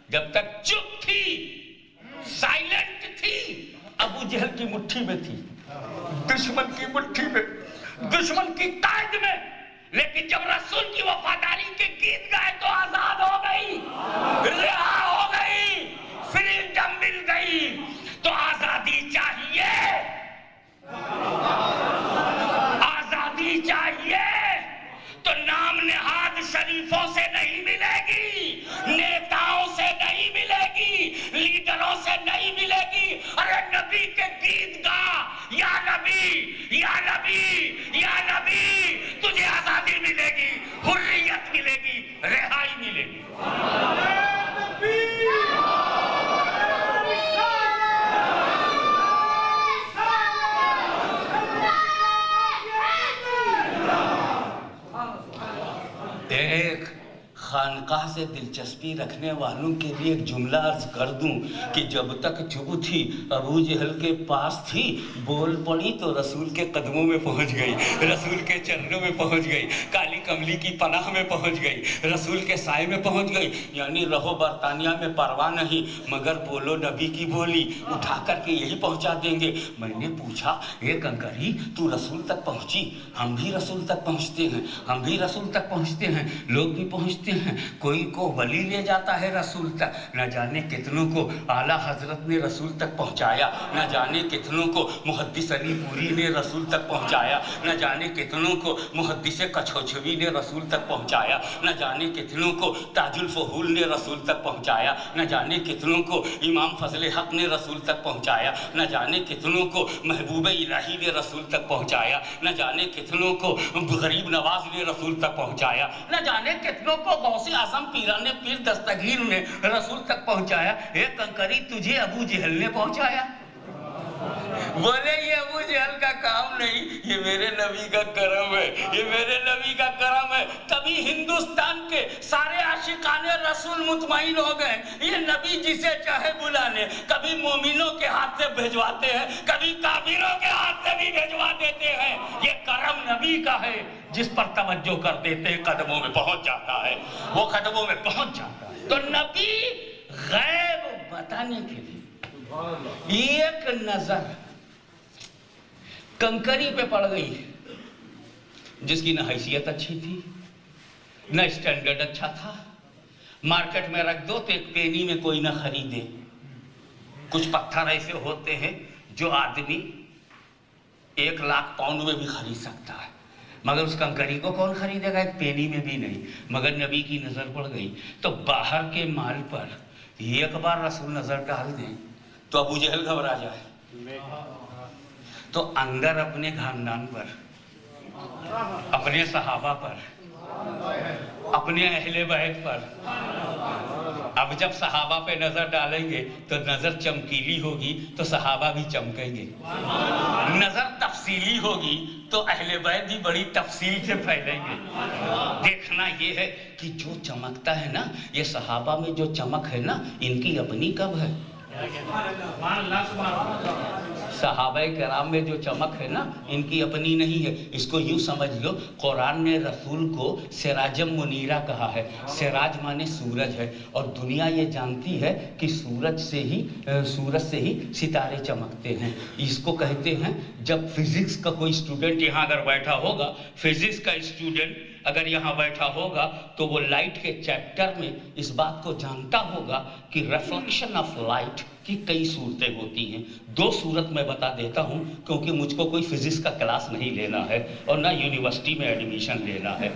جب تک چپ تھی، سائلنٹ تھی، ابو جہل کی مٹھی میں تھی، دشمن کی مٹھی میں، دشمن کی قید میں، لیکن جب رسول کی وفاداری کے گیت گائے تو آزاد ہو گئی، رہا ہو گئی، فریڈم مل گئی۔ تو آزادی چاہیے، سے نہیں ملے گی. ارے نبی کے گیت گا, یا نبی یا نبی یا نبی, تجھے آزادی ملے گی, حریت ملے گی, رہائی ملے گی. ایک خانقاہ سے دلچسپی رکھنے والوں کے لیے ایک جملہ عرض کر دوں کہ جب تک چپ تھی ابو جہل کے پاس تھی, بول پڑی تو رسول کے قدموں میں پہنچ گئی, رسول کے چرنوں میں پہنچ گئی, کالی کملی کی پناہ میں پہنچ گئی, رسول کے سائے میں پہنچ گئی. یعنی رہو برطانیہ میں پرواہ نہیں, مگر بولو نبی کی بولی, اٹھا کر کے یہی پہنچا دیں گے. میں نے پوچھا, اے کنکری تو رسول تک پہنچی, ہم بھی رسول تک پہنچتے ہیں, ہم بھی رسول تک پہنچتے ہیں, لوگ بھی پہنچتے ہیں. کوئی کو ولی لے جاتا ہے رسول تک, نہ جانے کتنوں کو اعلیٰ حضرت نے رسول تک پہنچایا, نہ جانے کتنوں کو محدث علی پوری نے رسول تک پہنچایا, نہ جانے کتنوں کو محدث کچھوچھوی نے رسول تک پہنچایا, نہ جانے کتنوں کو تاج الفہول نے رسول تک پہنچایا, نہ جانے کتنوں کو امام فضل حق نے رسول تک پہنچایا, نہ جانے کتنوں کو محبوب الہی نے رسول تک پہنچایا, نہ جانے کتنوں کو غریب نواز نے رسول تک پہنچایا, نہ جانے کتنوں کو غوث اعظم پیران پیر دستگیر نے رسول تک پہنچایا. ایک کنکری تجھے ابو جہل نے پہنچایا. بولے یہ ابو جہل کا کام نہیں, یہ میرے نبی کا کرم ہے, یہ میرے نبی کا کرم ہے. تبھی ہندوستان کے سارے عاشقان رسول مطمئن ہو گئے. یہ نبی جسے چاہے بلا لے, کبھی مومنوں کے ہاتھ سے بھیجواتے ہیں, کبھی کافروں کے ہاتھ سے بھی بھیجوا دیتے ہیں. یہ کرم نبی کا ہے, جس پر توجہ کر دیتے ہیں قدموں میں پہنچ جاتا ہے, وہ قدموں میں پہنچ جاتا ہے. تو نبی غیب بتانے کے لیے ایک نظر کنکری پہ پڑ گئی, جس کی نہ حیثیت اچھی تھی, نہ اسٹینڈرڈ اچھا تھا. مارکیٹ میں رکھ دو تو ایک پینی میں کوئی نہ خریدے. کچھ پتھر ایسے ہوتے ہیں جو آدمی 1,00,000 پاؤنڈ میں بھی خرید سکتا ہے, مگر اس کنکری کو کون خریدے گا, ایک پینی میں بھی نہیں. مگر نبی کی نظر پڑ گئی تو باہر کے مال پر ایک بار رسول نظر ڈال دیں تو ابو جہل گھبرا جائے, تو اندر اپنے خاندان پر, اپنے صحابہ پر, اپنے اہل بیت پر. اب جب صحابہ پہ نظر ڈالیں گے تو نظر چمکیلی ہوگی تو صحابہ بھی چمکیں گے, نظر تفصیلی ہوگی تو اہل بیت بھی بڑی تفصیل سے پھیلیں گے. دیکھنا یہ ہے کہ جو چمکتا ہے نا, یہ صحابہ میں جو چمک ہے نا, ان کی اپنی کب ہے. صحابہ کرام میں جو چمک ہے نا, ان کی اپنی نہیں ہے. اس کو یوں سمجھ لو, قرآن نے رسول کو سراجم منیرہ کہا ہے. سراج مانے سورج ہے, اور دنیا یہ جانتی ہے کہ سورج سے ہی ستارے چمکتے ہیں. اس کو کہتے ہیں, جب فزکس کا کوئی اسٹوڈنٹ یہاں اگر بیٹھا ہوگا, فزکس کا اسٹوڈنٹ اگر یہاں بیٹھا ہوگا تو وہ لائٹ کے چیپٹر میں اس بات کو جانتا ہوگا کہ ریفلیکشن آف لائٹ کی کئی صورتیں ہوتی ہیں. 2 صورت میں بتا دیتا ہوں, کیونکہ مجھ کو کوئی فزکس کا کلاس نہیں لینا ہے اور نہ یونیورسٹی میں ایڈمیشن لینا ہے,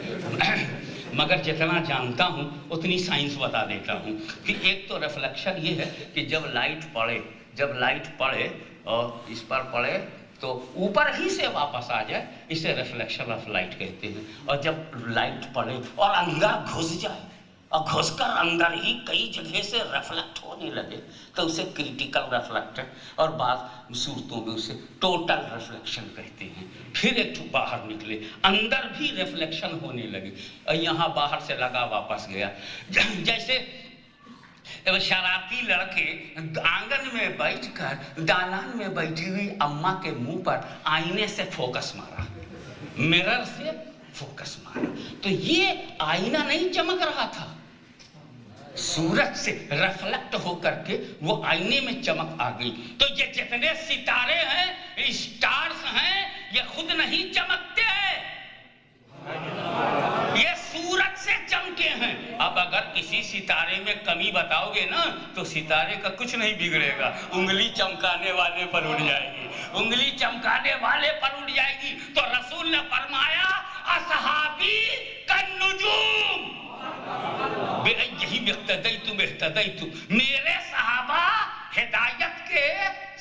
مگر جتنا جانتا ہوں اتنی سائنس بتا دیتا ہوں. کہ ایک تو ریفلیکشن یہ ہے کہ جب لائٹ پڑے اور اس پر پڑے تو اوپر ہی سے واپس آ جائے, اسے ریفلیکشن آف لائٹ کہتے ہیں. اور جب لائٹ پڑے اور اندر گھس جائے اور گھس کر اندر ہی کئی جگہ سے ریفلیکٹ ہونے لگے تو اسے کریٹیکل ریفلیکٹر, اور بعض صورتوں میں اسے ٹوٹل ریفلیکشن کہتے ہیں. پھر ایک باہر نکلے, اندر بھی ریفلیکشن ہونے لگے, اور یہاں باہر سے لگا واپس گیا. جیسے شرارتی لڑکے آنگن میں بیٹھ کر دالان میں بیٹھی ہوئی اماں کے منہ پر آئینے سے فوکس مارا, مرر سے فوکس مارا, تو یہ آئینہ نہیں چمک رہا تھا, سورج سے ریفلیکٹ ہو کر کے وہ آئینے میں چمک آ گئی. تو یہ جتنے ستارے ہیں, اسٹارز ہیں, یہ خود نہیں چمکتے ہیں, یہ سورج سے چمکے ہیں. اب اگر کسی ستارے میں کمی بتاؤ گے نا تو ستارے کا کچھ نہیں بگڑے گا, انگلی چمکانے والے پر اڑ جائے گی, انگلی چمکانے والے پر اڑ جائے گی. تو رسول نے فرمایا اصحابی کالنجوم, یہی اہتدیتم, میرے صحابہ ہدایت کے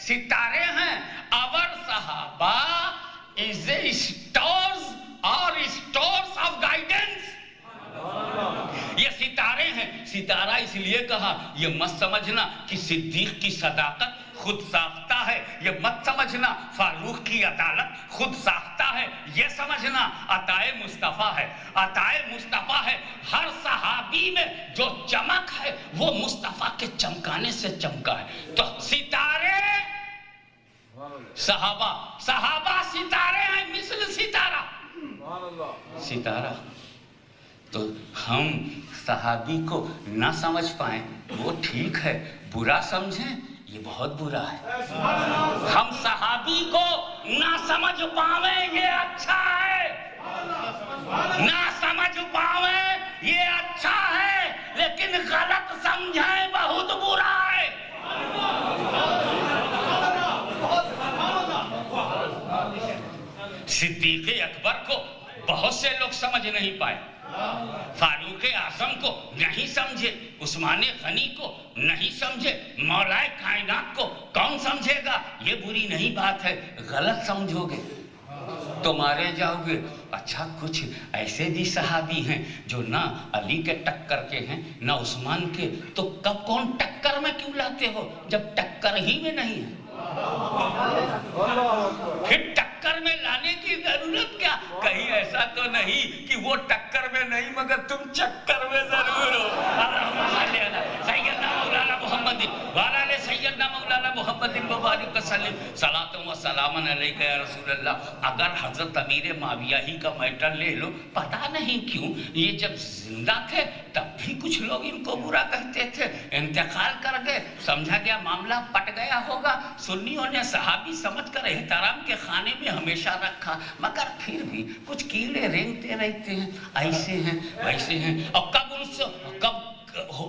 ستارے ہیں. our صحابہ is a stars or stars of guidance. یہ ستارے ہیں. ستارہ اس لیے کہا یہ مت سمجھنا کہ صدیق کی صداقت خود ساختہ ہے، یہ مت سمجھنا فاروق کی عدالت خود ساختہ ہے، یہ سمجھنا عطائے مصطفیٰ ہے. عطائے مصطفیٰ ہے. ہر صحابی میں جو چمک ہے وہ مصطفیٰ کے چمکانے سے چمکا ہے. تو ستارے صحابہ ستارے ہیں مثل ستارہ. ستارہ تو ہم صحابی کو نہ سمجھ پائیں وہ ٹھیک ہے، برا سمجھیں یہ بہت برا ہے. ہم صحابی کو نہ سمجھ پاویں یہ اچھا ہے، نہ سمجھ پاویں یہ اچھا ہے، لیکن غلط سمجھیں بہت برا ہے. صدیق اکبر کو بہت سے لوگ سمجھ نہیں پائے، فاروق اعظم کو نہیں سمجھے، عثمان غنی کو نہیں سمجھے، مولا کائنات کو کون سمجھے گا؟ یہ بری نہیں بات ہے. غلط سمجھو گے تو مارے جاؤ گے. اچھا کچھ ایسے بھی صحابی ہیں جو نہ علی کے ٹکر کے ہیں نہ عثمان کے، تو کب کون ٹکر میں کیوں لاتے ہو جب ٹکر ہی میں نہیں ہے؟ پھر ٹکر میں لانے کی ضرورت کیا؟ کہیں ایسا تو نہیں کہ وہ ٹکر میں نہیں مگر تم چکر میں ضرور ہو. سیدنا مولانا محمد وعلی سیدنا مولانا محمد مبارک وسلم صلاۃ و سلام علیک یا رسول اللہ. اگر حضرت امیر معاویہ ہی کا میٹر لے لو، پتہ نہیں کیوں یہ جب زندہ تھے تب بھی کچھ لوگ ان کو برا کہتے تھے، انتقال کر گئے سمجھا گیا معاملہ پٹ گیا ہوگا. سنیوں نے صحابی سمجھ کر احترام کے خانے میں ہمیشہ رکھا، مگر پھر بھی کچھ کیڑے رینگتے رہتے ہیں، ایسے ہیں ویسے ہیں. اور کب ان سے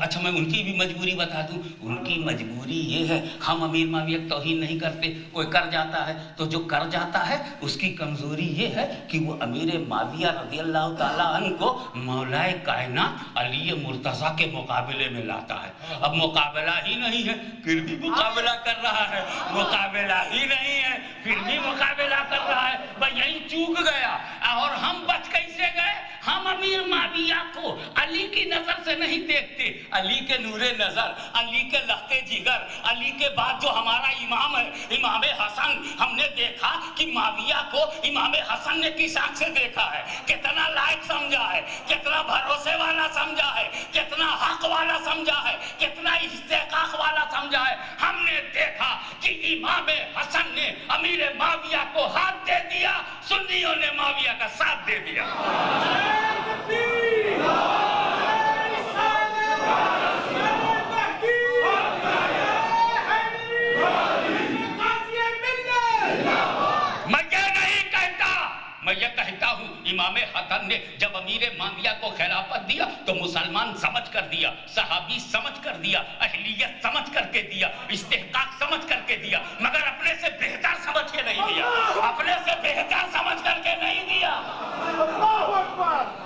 اچھا میں ان کی بھی مجبوری بتا دوں. ان کی مجبوری یہ ہے ہم امیر معاویہ توہین نہیں کرتے، کوئی کر جاتا ہے تو جو کر جاتا ہے اس کی کمزوری یہ ہے کہ وہ امیر معاویہ رضی اللہ تعالیٰ عنہ کو مولا کائنات علی مرتضیٰ کے مقابلے میں لاتا ہے. اب مقابلہ ہی نہیں ہے پھر بھی مقابلہ کر رہا ہے، مقابلہ ہی نہیں ہے پھر بھی مقابلہ کر رہا ہے. بھائی یہی چوک گیا. اور ہم بچ کیسے گئے؟ ہم امیر معاویہ کو علی کی نظر سے نہیں دیکھتے، علی کے نور نظر، علی کے لخت جگر، علی کے بعد جو ہمارا امام ہے امام حسن، ہم نے دیکھا کہ معاویہ کو امام حسن نے کس آنکھ سے دیکھا ہے، کتنا لائق سمجھا ہے، کتنا بھروسے والا سمجھا ہے، کتنا حق والا سمجھا ہے، کتنا استحقاق والا سمجھا ہے. ہم نے دیکھا کہ امام حسن نے امیر معاویہ کو ہاتھ دے دیا، سنیوں نے معاویہ کا ساتھ دے دیا. میں یہ کہتا ہوں امام حسن نے جب امیر معاویہ کو خلافت دیا تو مسلمان سمجھ کر دیا، صحابی سمجھ کر دیا، اہلیت سمجھ کر کے دیا، استحقاق سمجھ کر کے دیا، مگر اپنے سے بہتر سمجھ کے نہیں دیا. اپنے سے بہتر سمجھ کر کے نہیں دیا،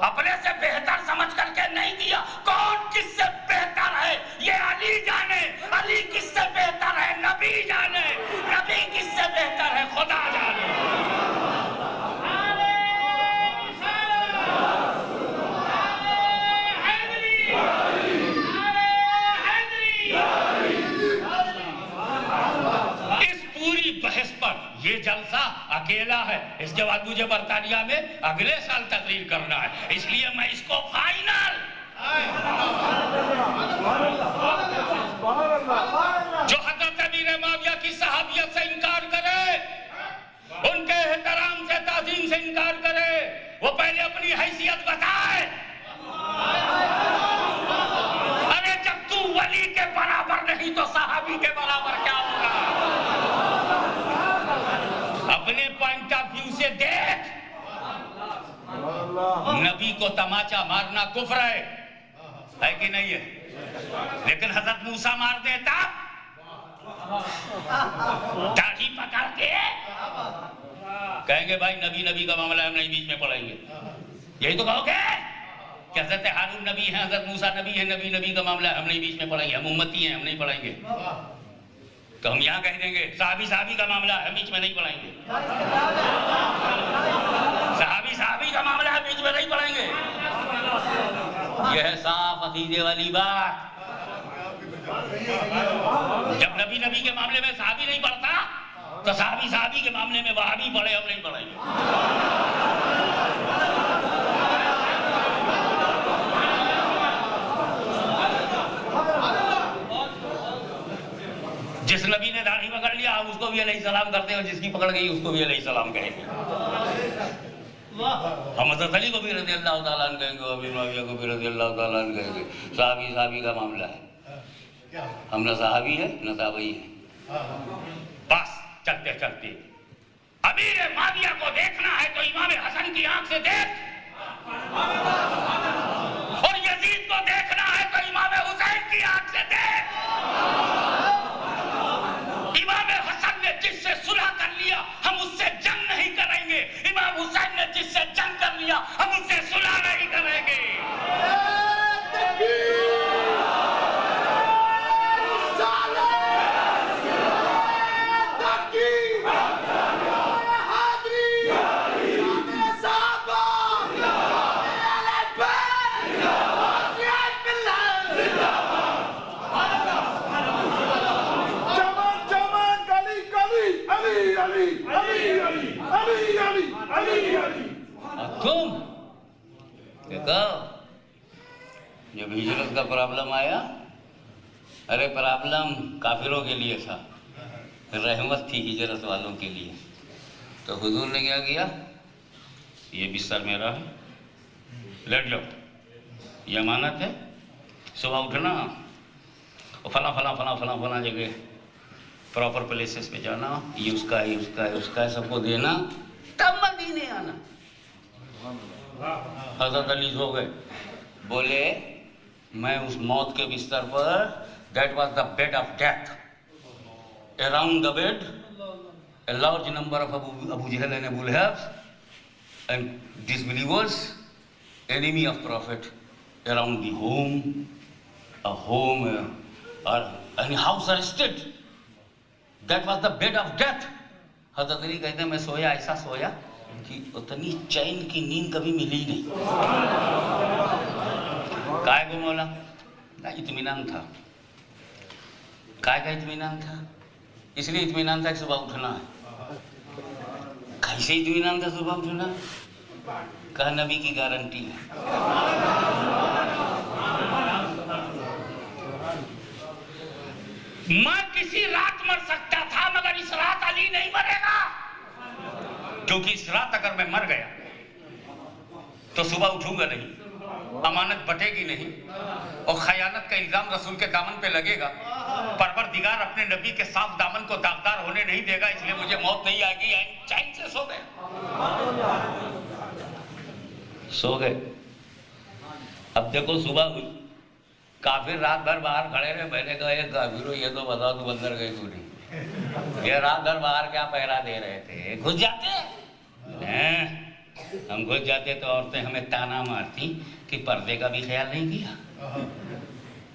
اپنے سے بہتر سمجھ کر کے نہیں دیا. کون کس سے بہتر ہے یہ علی جانے، علی کس سے بہتر ہے نبی جانے، نبی کس سے بہتر ہے خدا جانے. بحث پر یہ جلسہ اکیلا ہے، اس کے بعد مجھے برطانیہ میں اگلے سال تقریر کرنا ہے، اس لیے میں اس کو فائنل جو حضرت امیر معاویہ کی صحابیت سے انکار کرے، ان کے احترام سے تعظیم سے انکار کرے، وہ پہلے اپنی حیثیت بتائے. ارے جب تو ولی کے برابر نہیں تو صحابی کے برابر کیا ہوگا؟ اپنے پوائنٹ آف ویو سے دیکھ. نبی کو تماچا مارنا کفر ہے کہ نہیں ہے؟ لیکن حضرت موسیٰ مار دیتا داڑھی پکڑ کے کہیں گے بھائی نبی کا معاملہ ہم نہیں بیچ میں پڑھیں گے. یہی تو کہو گے کہ حضرت ہارون نبی ہیں، حضرت موسیٰ نبی ہیں، نبی کا معاملہ ہم نہیں بیچ میں پڑھیں گے، ہم امتی ہیں ہم نہیں پڑھیں گے. تو ہم یہاں کہہ دیں گے صحابی کا معاملہ ہے، بیچ میں نہیں پڑھائیں گے. صحابی کا معاملہ ہے، بیچ میں نہیں پڑھائیں گے. یہ ہے صاف عقیدے والی بات. جب نبی کے معاملے میں صحابی نہیں پڑھتا تو صحابی کے معاملے میں وہابی پڑھے، ہم نہیں پڑھیں گے. جس نبی نے داڑھی پکڑ لیا ہم اس کو بھی علیہ السلام کرتے ہیں، اور جس کی پکڑ گئی اس کو بھی علیہ السلام کہیں گے. ہم حضرت علی کو بھی رضی اللہ تعالیٰ عنہ کہیں گے، ابی معاویہ کو بھی رضی اللہ تعالیٰ عنہ کہیں گے. صحابی کا معاملہ ہے. ہم نہ صحابی ہے نہ تابعی ہے. بس چلتے چلتے امیر معاویہ کو دیکھنا ہے تو امام حسن کی آنکھ سے دیکھ، اور یزید کو دیکھنا ہے تو امام حسین کی آنکھ سے دیکھ. امام حسن نے جس سے صلح کر لیا ہم اس سے جنگ نہیں کریں گے. امام حسین نے جس سے جنگ کر لیا ہم اس سے صلح نہیں کریں گے. تم دیکھو جب ہجرت کا پرابلم آیا، ارے پرابلم کافروں کے لیے تھا، رحمت تھی ہجرت والوں کے لیے. تو حضور نے کیا کیا؟ یہ بستر میرا ہے، لیٹ جاؤ، یہ امانت ہے. صبح اٹھنا اور فلاں فلاں فلاں فلاں فلاں جگہ پراپر پلیسز پہ جانا، یہ اس کا ہے، اس کا ہے، اس کا ہے، سب کو دینا، تب مدینے آنا. حضرت علی سو گئے، بولے میں اس موت کے بستر پر، that was the bed of death. Around the bed a large number of Abu Jahl and Abu Lahab and disbelievers, enemy of Prophet, around the home, or any house arrested. That was the bed of death. حضرت علی کہتے ہیں میں سویا، ایسا سویا کہ اتنی چین کی نیند کبھی ملی نہیں. کائے کو مولا؟ اطمینان تھا. کائے کا اطمینان تھا؟ اس لیے اطمینان تھا کہ صبح اٹھنا ہے. کیسے اطمینان تھا صبح اٹھنا؟ کہا نبی کی گارنٹی ہے. میں کسی رات مر سکتا تھا مگر اس رات علی نہیں مرے گا، کیونکہ اس رات اگر میں مر گیا تو صبح اٹھوں گا نہیں، امانت بٹے گی نہیں، اور خیانت کا الزام رسول کے دامن پہ لگے گا. پروردگار اپنے نبی کے صاف دامن کو داغدار ہونے نہیں دے گا، اس لیے مجھے موت نہیں آئے گی. چین سے سو گئے. سو گئے. اب دیکھو صبح ہوئی، کافر رات بھر باہر کھڑے رہے. میں نے کہا یہ کافروں یہ تو بتاؤ تم اندر گئے کیوں نہیں؟ یہ رات بھر باہر کیا پہرا دے رہے تھے؟ گھس جاتے. ہم گھس جاتے تو عورتیں ہمیں تانا مارتی کہ پردے کا بھی خیال نہیں کیا.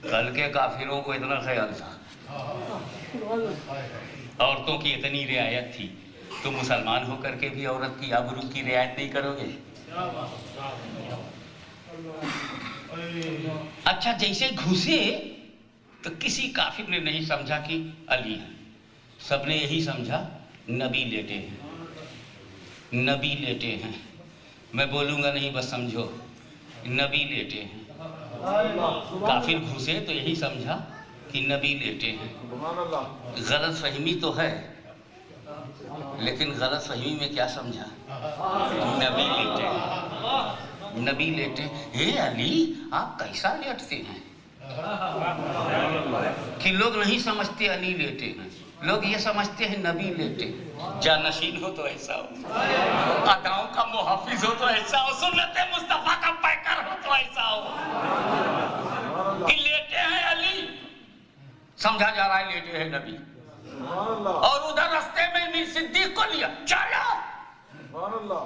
کل کے کافروں کو اتنا خیال تھا، عورتوں کی اتنی رعایت تھی. تم مسلمان ہو کر کے بھی عورت کی آبرو کی رعایت نہیں کرو گے؟ اچھا جیسے گھسے تو کسی کافر نے نہیں سمجھا کہ علی ہے، سب نے یہی سمجھا نبی لیٹے ہیں، نبی لیٹے ہیں. میں بولوں گا نہیں، بس سمجھو نبی لیٹے ہیں. کافر گھسے تو یہی سمجھا کہ نبی لیٹے ہیں. غلط فہمی تو ہے، لیکن غلط فہمی میں کیا سمجھا؟ نبی لیٹے ہیں، نبی لیٹے. اے علی آپ کیسا لیٹتے ہیں؟ کہ لوگ نہیں سمجھتے علی لیٹے ہیں، لوگ یہ سمجھتے ہیں نبی لیٹے. جانشین ہو تو ایسا ہو، اداؤں کا محافظ ہو تو ایسا ہو، سنت مصطفیٰ کا پیکر ہو تو ایسا ہو کہ لیٹے ہیں علی. سمجھا جا رہا ہے لیٹے ہیں نبی. اور ادھر رستے میں امیر صدیق کو لیا، چلو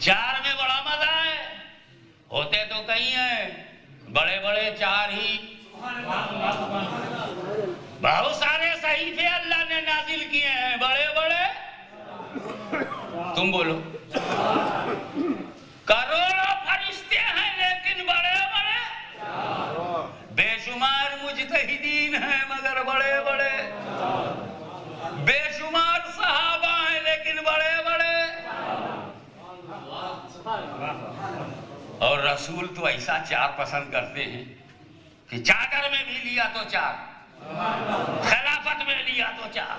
چار میں بڑا مزہ ہے، ہوتے تو کئی ہیں، بڑے بڑے چار ہی، بہت سارے صحیفے اللہ نے نازل کیے ہیں، بڑے بڑے، تم بولو، کروڑوں فرشتے ہیں لیکن بڑے بڑے، بے شمار مجتہدین ہیں مگر بڑے بڑے، بے شمار صحابہ ہیں لیکن بڑے بڑے، اور رسول تو ایسا چار پسند کرتے ہیں کہ چادر میں بھی لیا تو چار، خلافت میں لیا تو چار،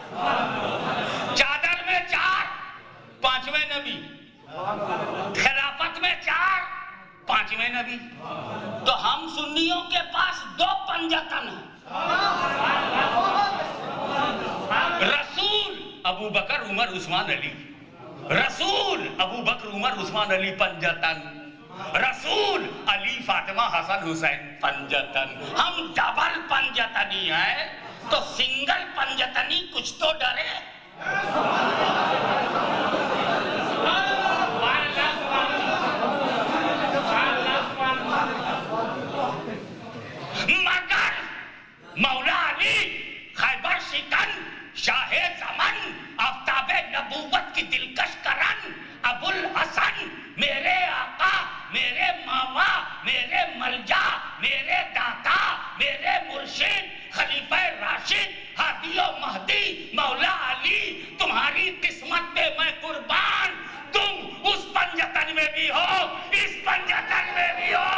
چادر میں چار، پانچویں نبی، خلافت میں چار، پانچویں نبی، تو ہم سنیوں کے پاس 2 پنجتن ہیں، رسول ابو بکر عمر عثمان علی، رسول ابو بکر عمر عثمان علی پنجتن، رسول علی فاطمہ حسن حسین پنجتن، ہم ڈبل پنجتنی ہیں، تو سنگل پنجتنی کچھ تو ڈرے، مگر مولا علی خیبر شکن، شاہ زمن، آفتاب نبوت کی دلکش کرن، ابو الحسن، میرے آقا، میرے ماما، میرے ملجا، میرے داتا، میرے مرشد، خلیفہ راشد، ہادی و مہدی، مولا علی، تمہاری قسمت پہ میں قربان، تم اس پنجتن میں بھی ہو، اس پنجتن میں بھی ہو۔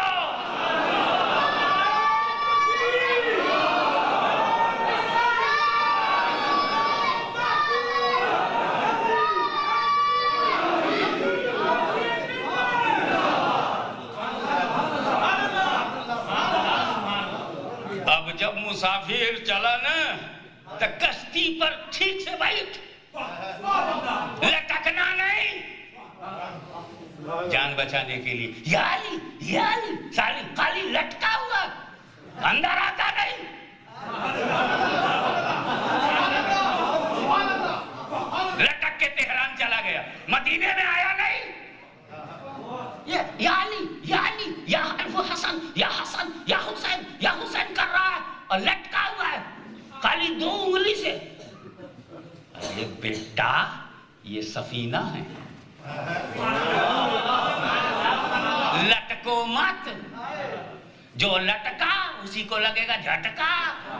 جب مسافر چلا نا تو کشتی پر ٹھیک سے بیٹھ، لٹکنا نہیں، جان بچانے کے لیے، یا علی سالی خالی لٹکا ہوا، اندر آتا نہیں، لٹک کے تہران چلا گیا، مدینے میں آیا نہیں، یا علی یا حسن یا حسن یا حسین کر رہا ہے اور لٹکا ہوا ہے خالی 2 انگلی سے، ارے بیٹا یہ سفینہ ہے، لٹکو مت، جو لٹکا اسی کو لگے گا جھٹکا،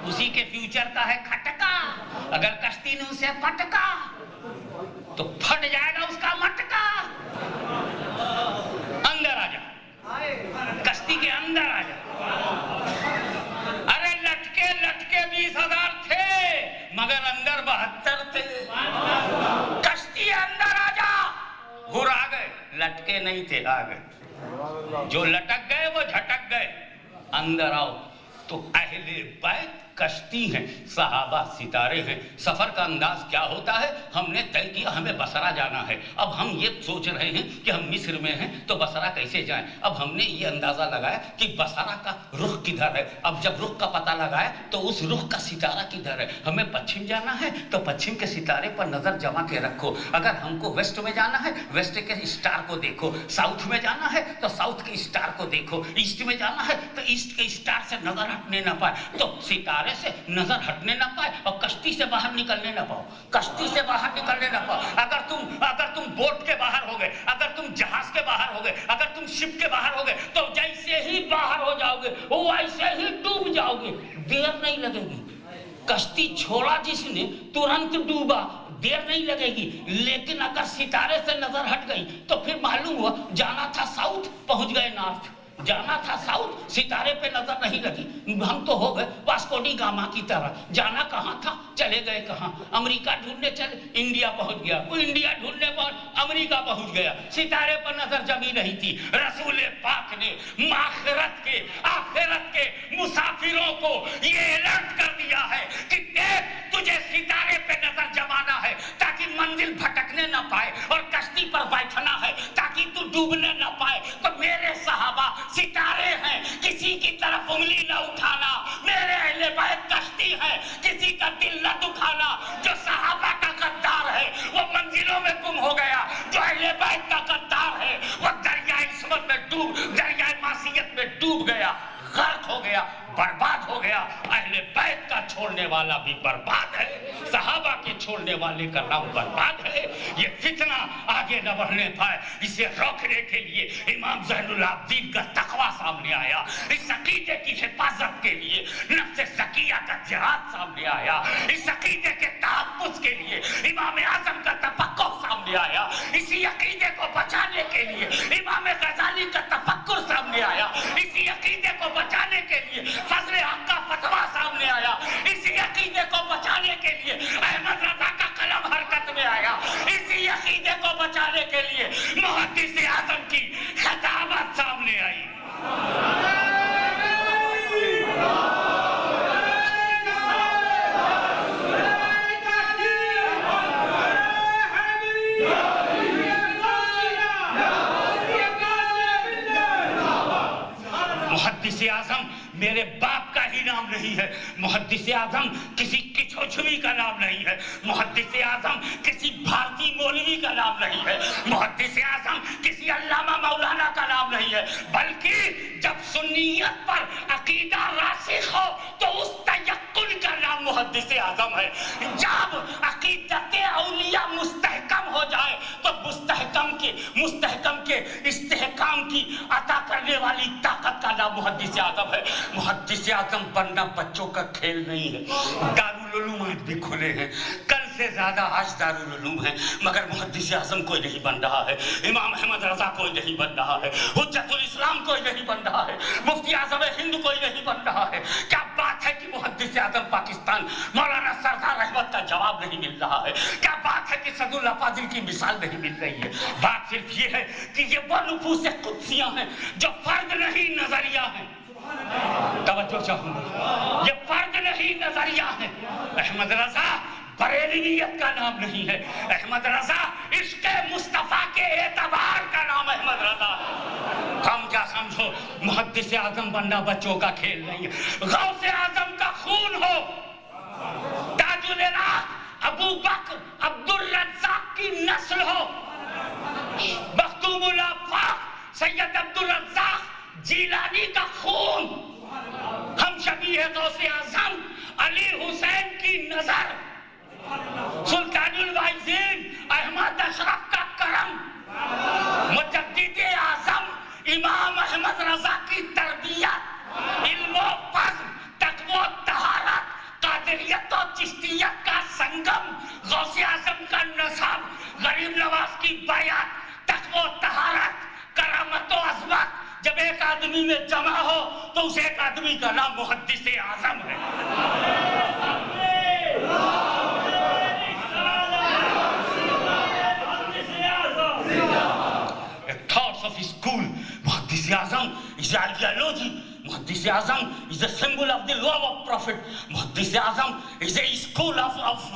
اسی کے فیوچر کا ہے کھٹکا، اگر کشتی نے اسے پٹکا تو پھٹ جائے گا اس کا مٹکا، اندر آ جا، کشتی کے اندر آ جا، ارے لٹکے 20,000 تھے مگر اندر 72 تھے، کشتی اندر آ جا، گھر آ گئے، لٹکے نہیں تھے آ گئے، جو لٹک گئے وہ جھٹک گئے، اندر آؤ، تو اہل بیت کشتی ہیں، صحابہ ستارے ہیں، سفر کا انداز کیا ہوتا ہے، ہم نے طے کیا ہمیں بصرہ جانا ہے، اب ہم یہ سوچ رہے ہیں کہ ہم مصر میں ہیں تو بصرہ کیسے جائیں، اب ہم نے یہ اندازہ لگایا کہ بصرہ کا رخ کدھر ہے، اب جب رخ کا پتہ لگایا تو اس رخ کا ستارہ کدھر ہے، ہمیں پچھم جانا ہے تو پچھم کے ستارے پر نظر جما کے رکھو، اگر ہم کو ویسٹ میں جانا ہے ویسٹ کے اسٹار کو دیکھو، ساؤتھ میں جانا ہے تو ساؤتھ کے اسٹار کو دیکھو، ایسٹ میں جانا ہے تو ایسٹ کے اسٹار سے نظر ہٹنے نہ پائے، تو ستارے سے نظر ہٹنے نہ پائے اور کشتی سے باہر نکلنے نہ پاؤ، کشتی سے باہر نکلنے نہ پاؤ، اگر تم بوٹ کے باہر ہو گئے، اگر تم جہاز کے باہر ہو گئے، اگر تم شپ کے باہر ہو گئے تو جیسے ہی باہر ہو جاؤ گے ویسے ہی ڈوب جاؤ گے، دیر نہیں لگے گی، کشتی چھوڑا جس نے ترنت ڈوبا، دیر نہیں لگے گی، لیکن اگر ستارے سے نظر ہٹ گئی تو پھر معلوم ہوا جانا تھا ساؤتھ پہنچ گئے نارتھ، جانا تھا ساؤتھ ستارے پہ نظر نہیں لگی، ہم تو ہو گئے واسکو ڈی گاما کی طرح، جانا کہاں تھا چلے گئے کہاں، امریکہ ڈھونڈنے چلے انڈیا پہنچ گیا، کوئی انڈیا ڈھونڈنے پہنچ امریکہ پہنچ گیا، ستارے پر نظر جمی نہیں تھی، رسول پاک نے آخرت کے مسافروں کو یہ الرٹ کر دیا ہے کہ دیکھ تجھے ستارے پہ نظر جمانا ہے تاکہ منزل بھٹکنے نہ پائے اور کشتی پر بیٹھنا ہے تاکہ تو ڈوبنے نہ پائے، تو میرے صحابہ ستارے ہیں، کسی کی طرف انگلی نہ اٹھانا، میرے اہل بیت کشتی ہے، کسی کا دل نہ دکھانا، جو صحابہ کا غدار ہے وہ منزلوں میں گم ہو گیا، جو اہل بیت کا غدار ہے گیا، برباد ہو گیا۔ اہل بیت کا چھوڑنے والا بھی برباد ہے، صحابہ کے چھوڑنے والے کا نام برباد ہے۔ یہ فتنہ آگے نہ بڑھنے پائے، اسے روکنے کے لیے امام زین العابدین کا تقویٰ سامنے آیا، اس عقیدے کی حفاظت کے لیے نفس زکیہ کا جہاد سامنے آیا، اس عقیدے کے تحفظ کے لیے امام اعظم کا تفکر سامنے آیا، اسی عقیدے کو بچانے کے لیے امام غزالی کا تفکر سامنے آیا، اسی عقیدے کو بچانے کے لیے فضل حق کا فتویٰ سامنے آیا، اسی عقیدے کو بچانے کے لیے احمد رضا کا قلم حرکت میں آیا، اسی عقیدے کو بچانے کے لیے محدث اعظم کی خطابت سامنے آئی۔ محدث اعظم میرے باپ کا ہی نام نہیں ہے، محدث اعظم کسی کچھوچھوی کا نام نہیں ہے، محدث اعظم کسی بھارتی مولوی کا نام نہیں ہے، محدث اعظم کسی علامہ مولانا کا نام نہیں ہے، بلکہ جب سنیت پر عقیدہ راسخ ہو تو اس تیقن کا نام محدث اعظم ہے۔ جب عقیدت اولیاء مستحکم ہو جائے تو مستحکم کے استحکام کی عطا کرنے والی طاقت کا نام محدث اعظم ہے۔ محدث اعظم بننا بچوں کا کھیل نہیں ہے۔ دارالعلوم آج بھی کھلے ہیں، کل سے زیادہ آج دارالعلوم ہیں، مگر محدث اعظم کوئی نہیں بن رہا ہے، امام احمد رضا کوئی نہیں بن رہا ہے، حجت الاسلام کوئی نہیں بن رہا ہے، مفتی اعظم ہند کوئی نہیں بن رہا ہے۔ کیا بات ہے کہ محدث اعظم پاکستان مولانا سردار احمد کا جواب نہیں مل رہا ہے؟ کیا بات ہے کہ سعد اللہ فاضل کی مثال نہیں مل رہی ہے؟ بات صرف یہ ہے کہ یہ وہ نفوس قدسیاں ہیں جو فرد نہیں نظریہ ہیں۔ توجہ چاہوں گا، یہ فرد نہیں نظریہ ہے۔ احمد رضا بریلویت کا نام نہیں ہے، احمد رضا عشق مصطفیٰ کے اعتبار کا نام احمد رضا ہے۔ ہم کیا سمجھو محدث اعظم بننا بچوں کا کھیل نہیں ہے۔ غوث اعظم کا خون ہو، تاج العراق ابو بکر عبد الرزاق کی نسل ہو، مختوم الآفاق سید عبد الرزاق جیلانی کا خون، ہم شبیہ غوث اعظم علی حسین کی نظر، سلطان الوائزین احمد اشرف کا کرم، مجدد اعظم امام احمد رضا کی تربیت، علم و فضل، تقوی و طہارت، قادریت و چشتیت کا سنگم، غوث اعظم کا نسب، غریب نواز کی بیعت، تقوی و طہارت، کرامت و عظمت جب ایک آدمی میں جمع ہو تو اس ایک آدمی کا نام محدث اعظم ہے۔ Thoughts of school, محدث اعظم is an ideology. محدث اعظم is a symbol of the love of Prophet. محدث اعظم is a school of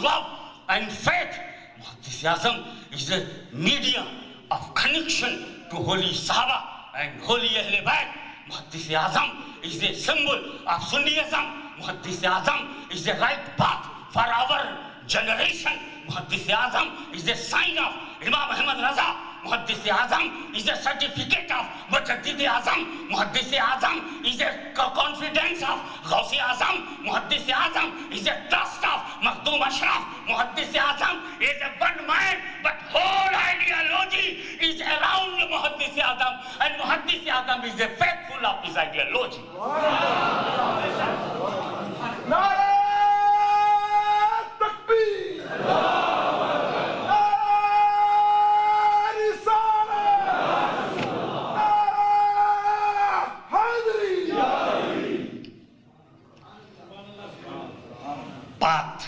love and faith. محدث اعظم is a medium of connection to holy Sahaba and holy Ahl Bayt. محدث اعظم is a symbol of Sunniism. محدث اعظم is a right path for our generation. محدث اعظم is a sign of Imam Ahmad Raza. محدث اعظم is a certificate of مجدد اعظم. محدث اعظم is a confidence of غوث اعظم. محدث اعظم is a trust of مخدوم اشرف. محدث اعظم is a one man but whole ideology is around محدث اعظم and محدث اعظم is a faithful of his ideology. بات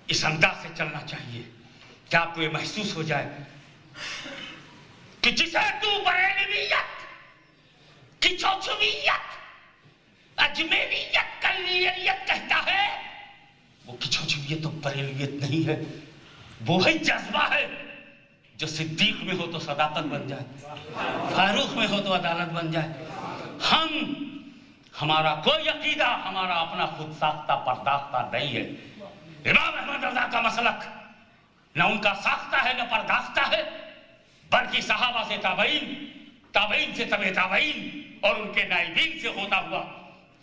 اس انداز سے چلنا چاہیے کہ آپ کو یہ محسوس ہو جائے کہ جسے تو بریلویت، کچھوچھویت، اجمیریت، کلیریت کہتا ہے، وہ کچھوچھویت و بریلویت نہیں ہے، وہی جذبہ ہے جو صدیق میں ہو تو صداقت بن جائے، فاروق میں ہو تو عدالت بن جائے۔ ہمارا کوئی عقیدہ ہمارا اپنا خود ساختہ پرداختہ نہیں ہے۔ امام احمد رضا کا مسلک نہ ان کا ساختہ ہے نہ پرداختہ ہے، بلکہ صحابہ سے تابعین، تابعین سے تبع تابعین اور ان کے نائبین سے ہوتا ہوا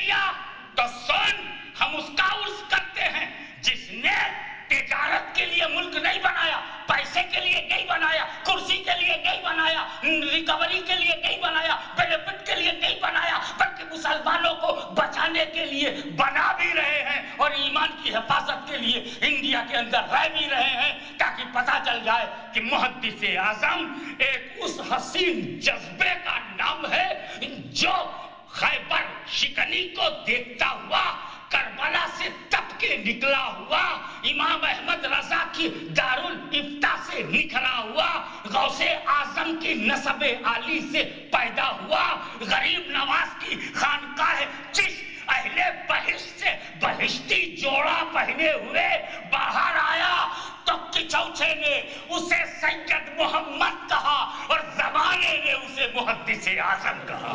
دیا تو سن ہم اس کا عرض کرتے ہیں جس نے تجارت کے لیے ملک نہیں بنایا، پیسے کے لیے نہیں بنایا، کرسی کے لیے نہیں بنایا، ریکوری کے لیے نہیں بنایا، بینیفٹ کے لیے نہیں بنایا، بلکہ مسلمانوں کو بچانے کے لیے بنا بھی رہے ہیں اور ایمان کی حفاظت کے لیے انڈیا کے اندر رہ بھی رہے ہیں، تاکہ پتہ چل جائے کہ محدث اعظم ایک اس حسین جذبے کا نام ہے جو خیبر شکنی کو دیکھتا ہوا، کربلا سے تپ کے نکلا ہوا، امام احمد رضا کی دارالفتہ سے نکھرا ہوا، غوث اعظم کی نسب عالی سے پیدا ہوا، غریب نواز کی خانقاہ چشت اہل بہشت سے بہشتی جوڑا پہنے ہوئے باہر آیا تو کچوچے نے اسے سید محمد کہا اور زمانے نے اسے محدث اعظم کہا۔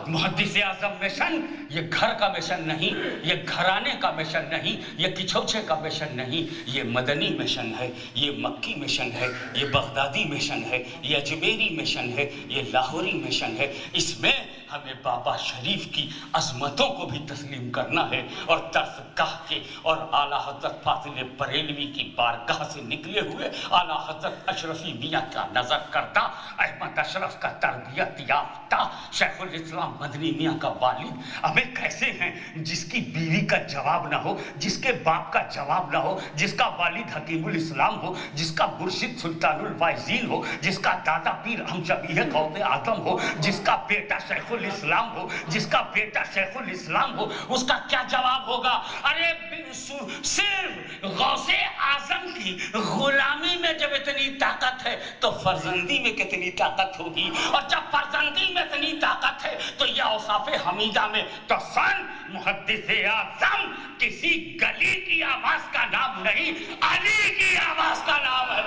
محدث اعظم مشن یہ گھر کا مشن نہیں، یہ گھرانے کا مشن نہیں، یہ کچھوچے کا مشن نہیں، یہ مدنی مشن ہے، یہ مکی مشن ہے، یہ بغدادی مشن ہے، یہ اجمیری مشن ہے، یہ لاہوری مشن ہے۔ اس میں ہمیں بابا شریف کی عظمتوں کو بھی تسلیم کرنا ہے اور درسگاہ کے اور اعلیٰ حضرت فاضل بریلوی کی بارگاہ سے نکلے ہوئے اعلیٰ حضرت اشرفی میاں کا نظر کردہ احمد اشرف کا تربیت یافتہ شیخ الاسلام مدنی میاں کا والد ہمیں کیسے ہیں جس کی بیوی کا جواب نہ ہو، جس کے باپ کا جواب نہ ہو، جس کا والد حکیم الاسلام ہو، جس کا مرشد سلطان الواعظین ہو، جس کا دادا پیر ہم شبیہ غوث اعظم ہو، جس کا بیٹا شیخ الاسلام ہو، جس کا بیٹا شیخ الاسلام ہو، اس کا کیا جواب ہوگا؟ ارے صرف غوث اعظم کی غلامی میں جب اتنی طاقت ہے تو فرزندی میں کتنی طاقت ہوگی، اور جب فرزندی میں اتنی طاقت ہے تو یہ اوصاف حمیدہ میں تو سن محدث اعظم کسی گلی کی آواز کا نام نہیں، علی کی آواز کا نام ہے۔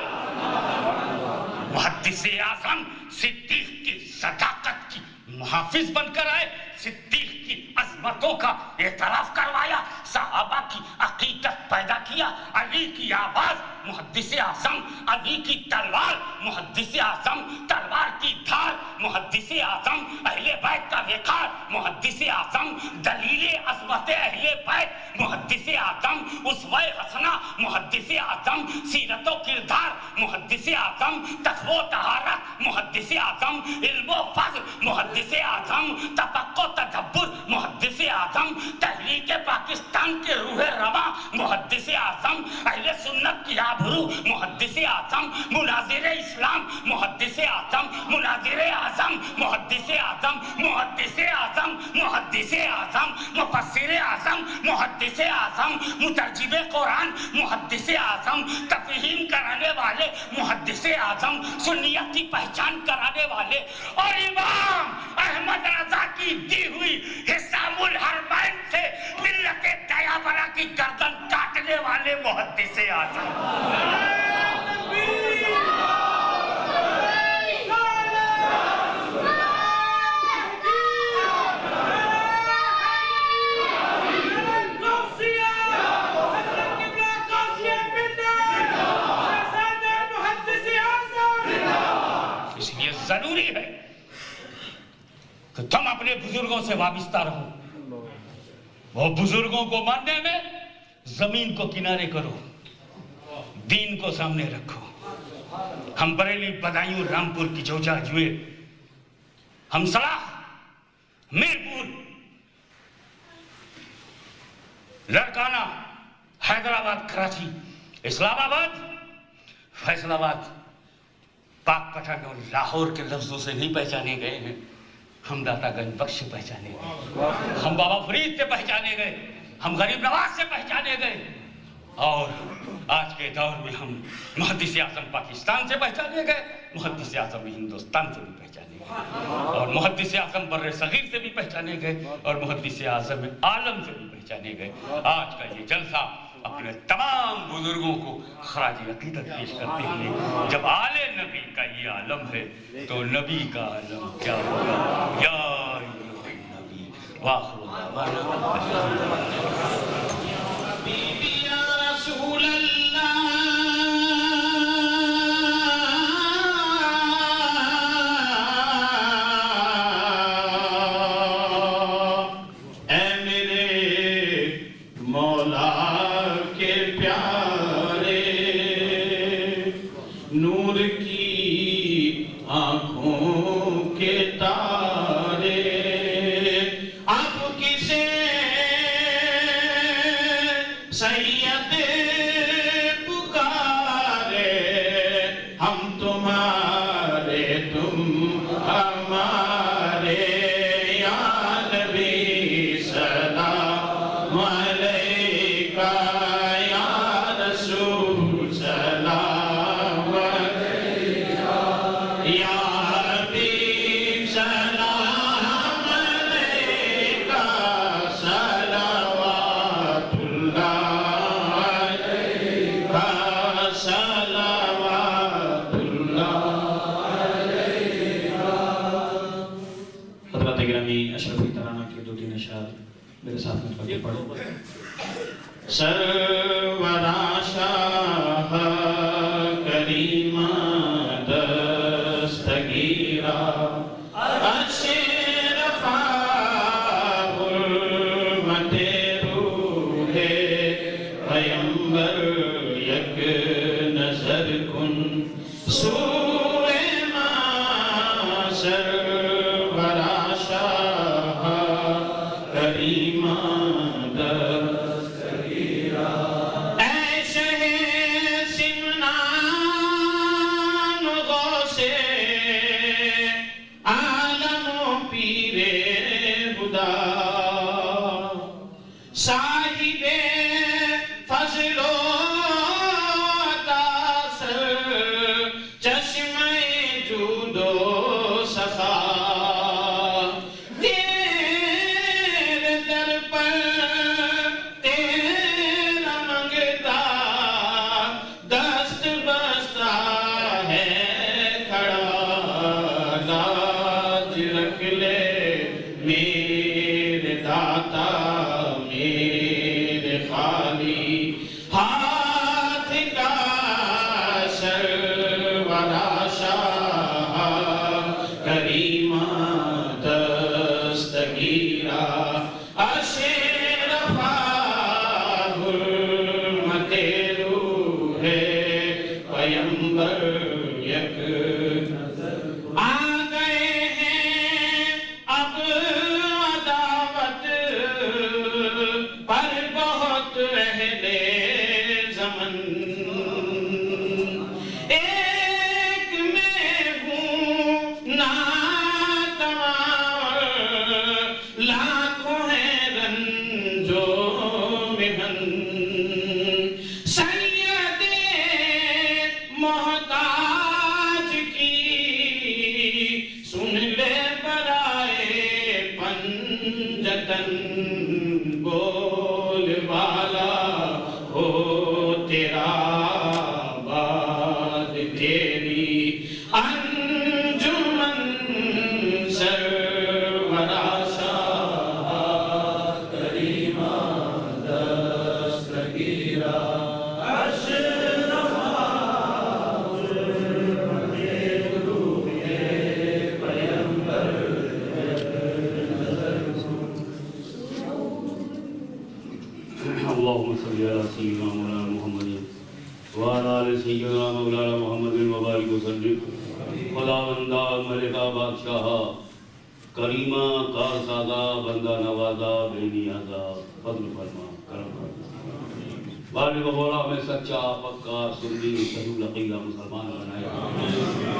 محدث اعظم صدیق کی صداقت کی محافظ بن کر آئے، صدیق کی عظمتوں کا اعتراف کروایا، صحابہ کی عقیدت پیدا کیا، علی کی آواز محدث اعظم، علی کی تلوار محدث اعظم، تلوار کی دھار محدث اعظم، اہل بیت کا وقار محدث اعظم، دلیل عظمت اہل بیت محدث اعظم، اسوہ حسنہ محدث اعظم، سیرت و کردار محدث اعظم، تقوی و طہارت محدث اعظم، علم و فضل محدث اعظم، تفقہ و تدبر محدث اعظم، تحریک پاکستان کے روح رواں محدث اعظم، اہل سنت کی آبرو محدث اعظم، مناظر اسلام محدث اعظم، مناظر اعظم محدث اعظم، محدث اعظم محدث اعظم، مفسر اعظم محدث اعظم، مترجم قرآن محدث اعظم، تفہیم کرانے والے محدث اعظم، سنیت کی پہچان کرانے والے، اور امام احمد رضا کی دی ہوئی حسام الحرمین سے ملت دیابرہ کی گردن کاٹنے والے محدث اعظم۔ اس لیے ضروری ہے کہ تم اپنے بزرگوں سے وابستہ رہو، وہ بزرگوں کو ماننے میں زمین کو کنارے کرو، دین کو سامنے رکھو۔ ہم بریلی، بدایوں، رامپور کی جوجا جوئے، ہم صلاح، میرپور، لڑکانہ، حیدرآباد، کراچی، اسلام آباد، فیصل آباد، پاک پٹھن اور لاہور کے لفظوں سے نہیں پہچانے گئے ہیں، ہم داتا گنج بخش سے پہچانے گئے، ہم بابا فرید سے پہچانے گئے، ہم غریب نواز سے پہچانے گئے، اور آج کے دور میں ہم محدث اعظم پاکستان سے پہچانے گئے، محدث اعظم ہندوستان سے بھی پہچانے گئے، اور محدث اعظم بر صغیر سے بھی پہچانے گئے، اور محدث اعظم عالم سے بھی پہچانے گئے۔ آج کا یہ جلسہ اپنے تمام بزرگوں کو خراج عقیدت پیش کرتے ہوئے، جب آل نبی کا یہ عالم ہے تو نبی کا عالم کیا ہوگا؟ یا ایھا النبی واخر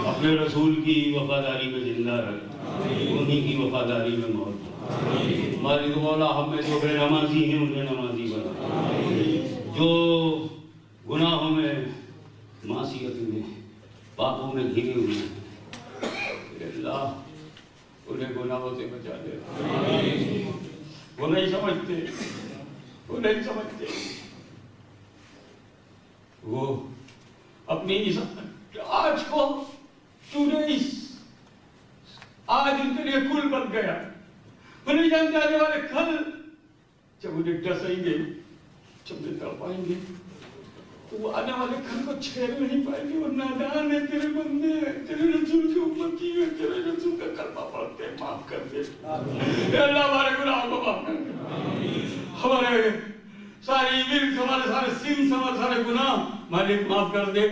اپنے رسول کی وفاداری میں زندہ رکھ، انہی کی وفاداری میں موت دے۔ مالک مولا ہمیں جو بے نمازی ہیں انہیں نمازی بنا، جو گناہوں میں، معصیت میں، پاپوں میں گھرے ہوئے ہیں، اللہ انہیں گناہوں سے بچا دے۔ وہ نہیں سمجھتے، وہ نہیں سمجھتے، وہ اپنی آج کو چونیس آج ان کے لیے کل بن گیا، وہ نہیں جانتے آنے والے کل جب انہیں ڈسیں گے، جب انہیں تڑپائیں گے تو وہ آنے والے گھر کو چھیڑ نہیں پائیں گے. وہ نادان ہے، تیرے بندے ہیں، تیرے رسول کی امتی ہے، تیرے رسول کا کلمہ پڑھتے ہیں، معاف کر دے. اے اللہ ہمارے گناہوں کو معاف کر دے، ہمارے ساری ایونٹس، ہمارے سارے سینس، ہمارے سارے گناہ مالک معاف کر دے.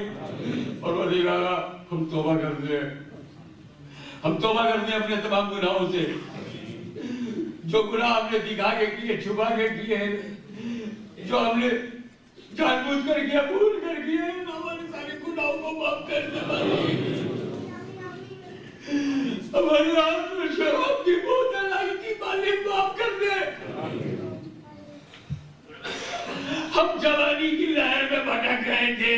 پروردگارا ہم توبہ کرتے ہیں، ہم توبہ کرتے ہیں اپنے تمام گناہوں سے. جو گناہ ہم نے دکھا کے کیے، چھپا کے کیے، جو ہم نے جان بوجھ کر کیا، بھول کر کیا، ہمارے سارے گناہوں کو معاف کر دے. ہمارے ہاتھ میں شراب کی بوتل آئی تھی، مالک معاف کر دے. ہم جوانی کی لہر میں بھٹک گئے تھے،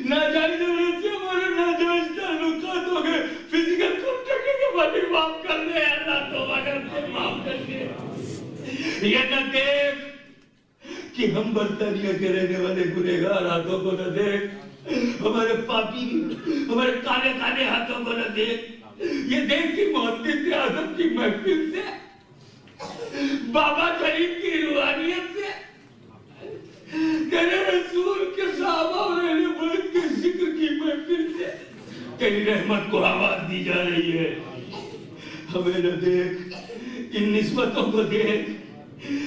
ناجائز ضرورت سے ہمارے ناجائز تعلقات ہو گئے، فزیکل کانٹیکٹ کے مالک معاف کر دے. اللہ توبہ کرتے معاف کر دے. یہ نہ دیکھ کہ ہم برطانیہ کے رہنے والے گنہگار ہاتھوں کو نہ دیکھ، ہمارے پاپی ہمارے کالے کالے ہاتھوں کو نہ دیکھ. یہ دیکھ کہ محدث اعظم کی محفل سے، بابا شریف کی روحانیت سے، تیرے رسول کے صحابہ اور اہل بیت کے ذکر کی محفل سے تیری رحمت کو آواز دی جا رہی ہے. ہمیں نہ دیکھ، ان نسبتوں کو دیکھ.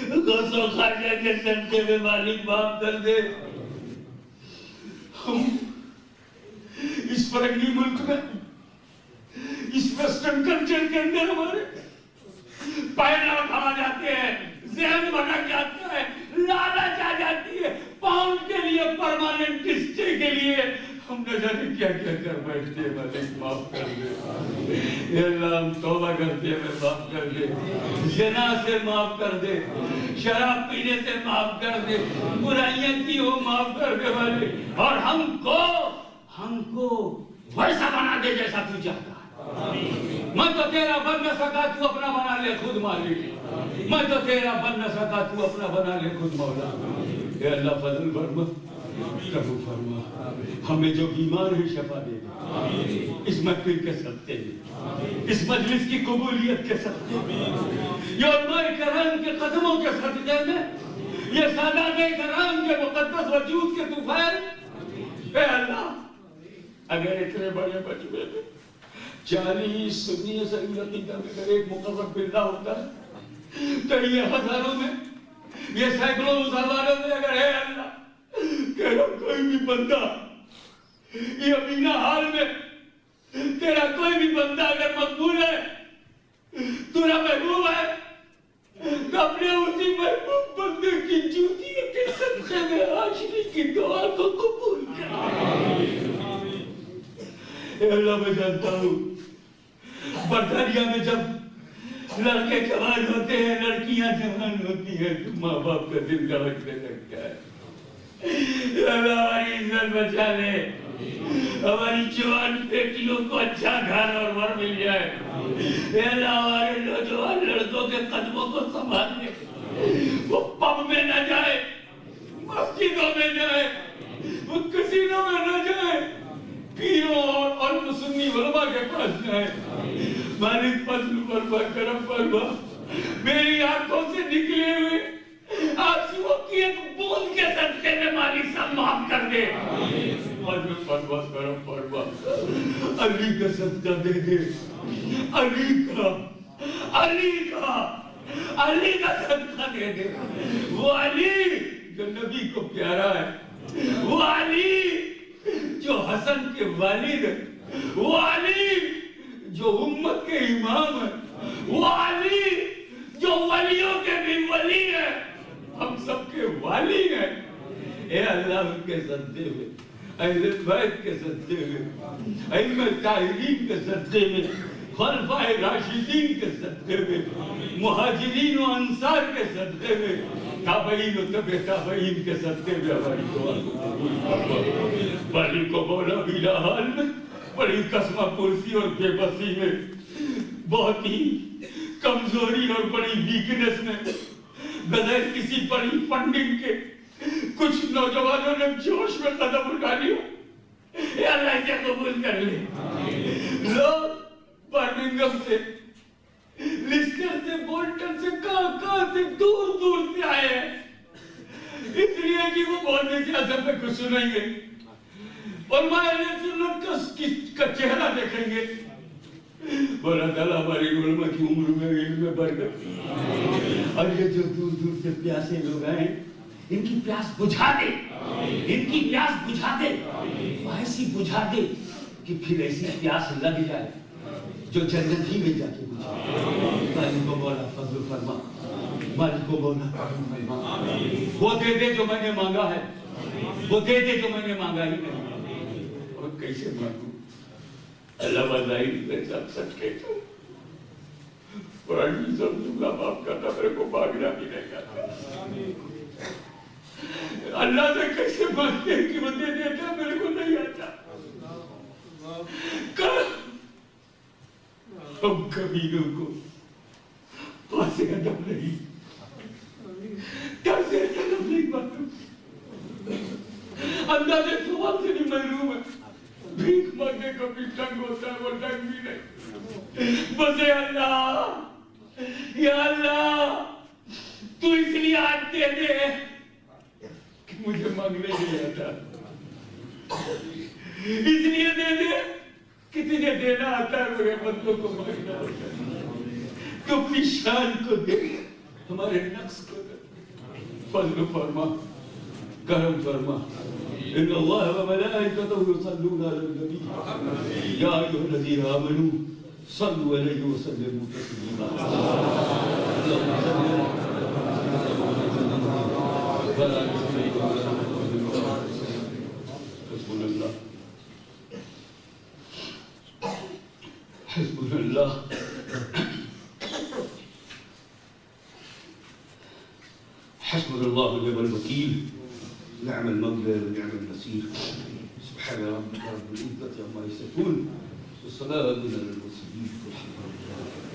غوث و خواجہ کے صدقے میں مالک معاف کر دے. ہم اس فرنگی ملک میں، اس ویسٹرن کلچر کے اندر ہمارے پیر اٹھا جاتے ہیں، ذہن بھٹک جاتا ہے، لالچ آ جاتی ہے، پاؤنڈ کے لیے، پرماننٹ اسٹے کے لیے ہم نہ جانے کیا کیا کر بیٹھتے ہیں. مالک معاف کر دے. اے اللہ ہم توبہ کرتے ہیں، معاف کر دے. زنا سے معاف کر دے، شراب پینے سے معاف کر دے، برائیاں کی ہو معاف کر دے مالک. اور ہم کو ویسا بنا دے جیسا تو چاہتا ہے. میں تو تیرا بن نہ سکا، تو اپنا بنا لے خود مالک. میں تو تیرا بن نہ سکا، تو اپنا بنا لے خود مولا. اے اللہ فضل فرما، رحم فرما. ہمیں جو بیمار ہے شفا دے دے، اس محفل کے صدقے میں، اس مجلس کی قبولیت کے صدقے میں، یہ علماء کرام کے قدموں کے صدقے میں، یہ سادات کرام کے مقدس وجود کے طوفان. اے اللہ اگر اتنے بڑے مجمع میں 40 سنی صحیح عقیدہ میں اگر ایک مقرب باللہ ہوتا ہے تو یہ ہزاروں میں، یہ سینکڑوں مسلمانوں میں اگر ہے اللہ تیرا کوئی بھی بندہ، یہ امینہ حال میں تیرا کوئی بھی بندہ اگر مقبول ہے، تیرا محبوب ہے، تو اپنے اسی محبوب بندے کی جوتیوں کے صدقے میں عاشقی کی دعا کو قبول کر. اے اللہ میں جانتا ہوں برطانیہ میں جب لڑکے جوان ہوتے ہیں، لڑکیاں جوان ہوتی ہیں، تو ماں باپ کا دل دھڑکنے لگتا ہے. اللہ ہماری عزت بچا لے، ہماری جوان بیٹیوں کو اچھا گھر اور ور مل جائے. اے اللہ ہمارے نوجوان لڑکوں کے قدموں کو سنبھال لے. وہ پب میں نہ جائے، مسجدوں میں جائے، وہ کسینوں میں نہ جائے، پیروں اور مسلمی علماء کے پاس جائے. مالک فضل فرما، کرم فرما. میری آنکھوں سے نکلے ہوئے آنسوؤں کی ایک بوند کے صدقے میں مالک سب معاف کر دے. فضل فرما، کرم فرما. علی کا صدقہ دے دے، علی کا صدقہ دے دے. وہ علی جو نبی کو پیارا ہے، وہ علی جو حسن کے والد ہے، وہ علی جو امت کے امام ہے، وہ علی جو ولیوں کے بھی ولی ہے، ہم سب کے والی ہیں. اے اللہ ان کے صدقے میں، اہل بیت کے صدقے میں، ائمہ طاہرین کے صدقے میں، خلفائے راشدین کے صدقے میں، مہاجرین و انصار کے صدقے میں، تابعین و تبع تابعین کے صدقے میں ہماری دعا کو قبول فرما. مالک کو مولا بھی حال میں بڑی قسمہ پرسی اور بے بسی میں، بہت ہی کمزوری اور بڑی ویکنس میں، بغیر کسی بڑی فنڈنگ کے کچھ نوجوانوں نے جوش میں قدم اٹھا لیا. اے اللہ اسے قبول کر لے. لوگ برمنگھم سے، لیسٹر سے، بولٹن سے، کہاں سے دور دور سے آئے ہیں، اس لیے کہ وہ بولنے سے اثر میں کچھ سنیں گے اور ماہر سنت کا چہرہ دیکھیں گے. بولا تعالیٰ ہماری علماء کی عمر میں علم میں برکت. اور یہ جو دور دور سے پیاسے لوگ آئے ان کی پیاس بجھا دے، ان کی پیاس بجھا دے، ایسی بجھا دے کہ پھر ایسی پیاس لگ جائے جو جنت ہی میں جا کے بجھائے. مالک کو مولا فضل فرما، مالک کو مولا کرم فرما. وہ دے دے جو میں نے مانگا ہے، وہ دے دے جو میں نے مانگا ہی نہیں. اور کیسے مانگوں اللہ بظاہر میں سب سچ کہتا ہوں. قرآن سب باپ کہتا میرے کو مانگنا بھی نہیں آتا. اللہ سے کیسے مانگتے ہیں کہ وہ دے دیتا میرے کو نہیں آتا. ہم کبیروں کو پاسے ادب نہیں، طرز ادب نہیں معلوم، انداز سوال سے بھی محروم ہے. بھیک مانگنے کا بھی ڈنگ ہوتا ہے، وہ ڈنگ بھی نہیں. بس اے اللہ، یا اللہ تو اس لیے آج دے دے کہ مجھے مانگنے نہیں آتا، اس لیے دے دے کہ تجھے دینا آتا ہے مگر بندوں کو مانگنا ہوتا ہے. تو اپنی شان کو دے، ہمارے نقص کو دے. فضل فرما، کرم فرما. ان اللہ وملائکتہ یصلون علی النبی یا ایھا الذین آمنوا صلوا علیہ وسلموا تسلیما. حسبنا اللہ، حسبنا اللہ. حسبنا الله ونعم الوكيل، نعم المولى ونعم النصير. سبحان ربك رب العزة عما يصفون وسلام على المرسلين والحمد لله.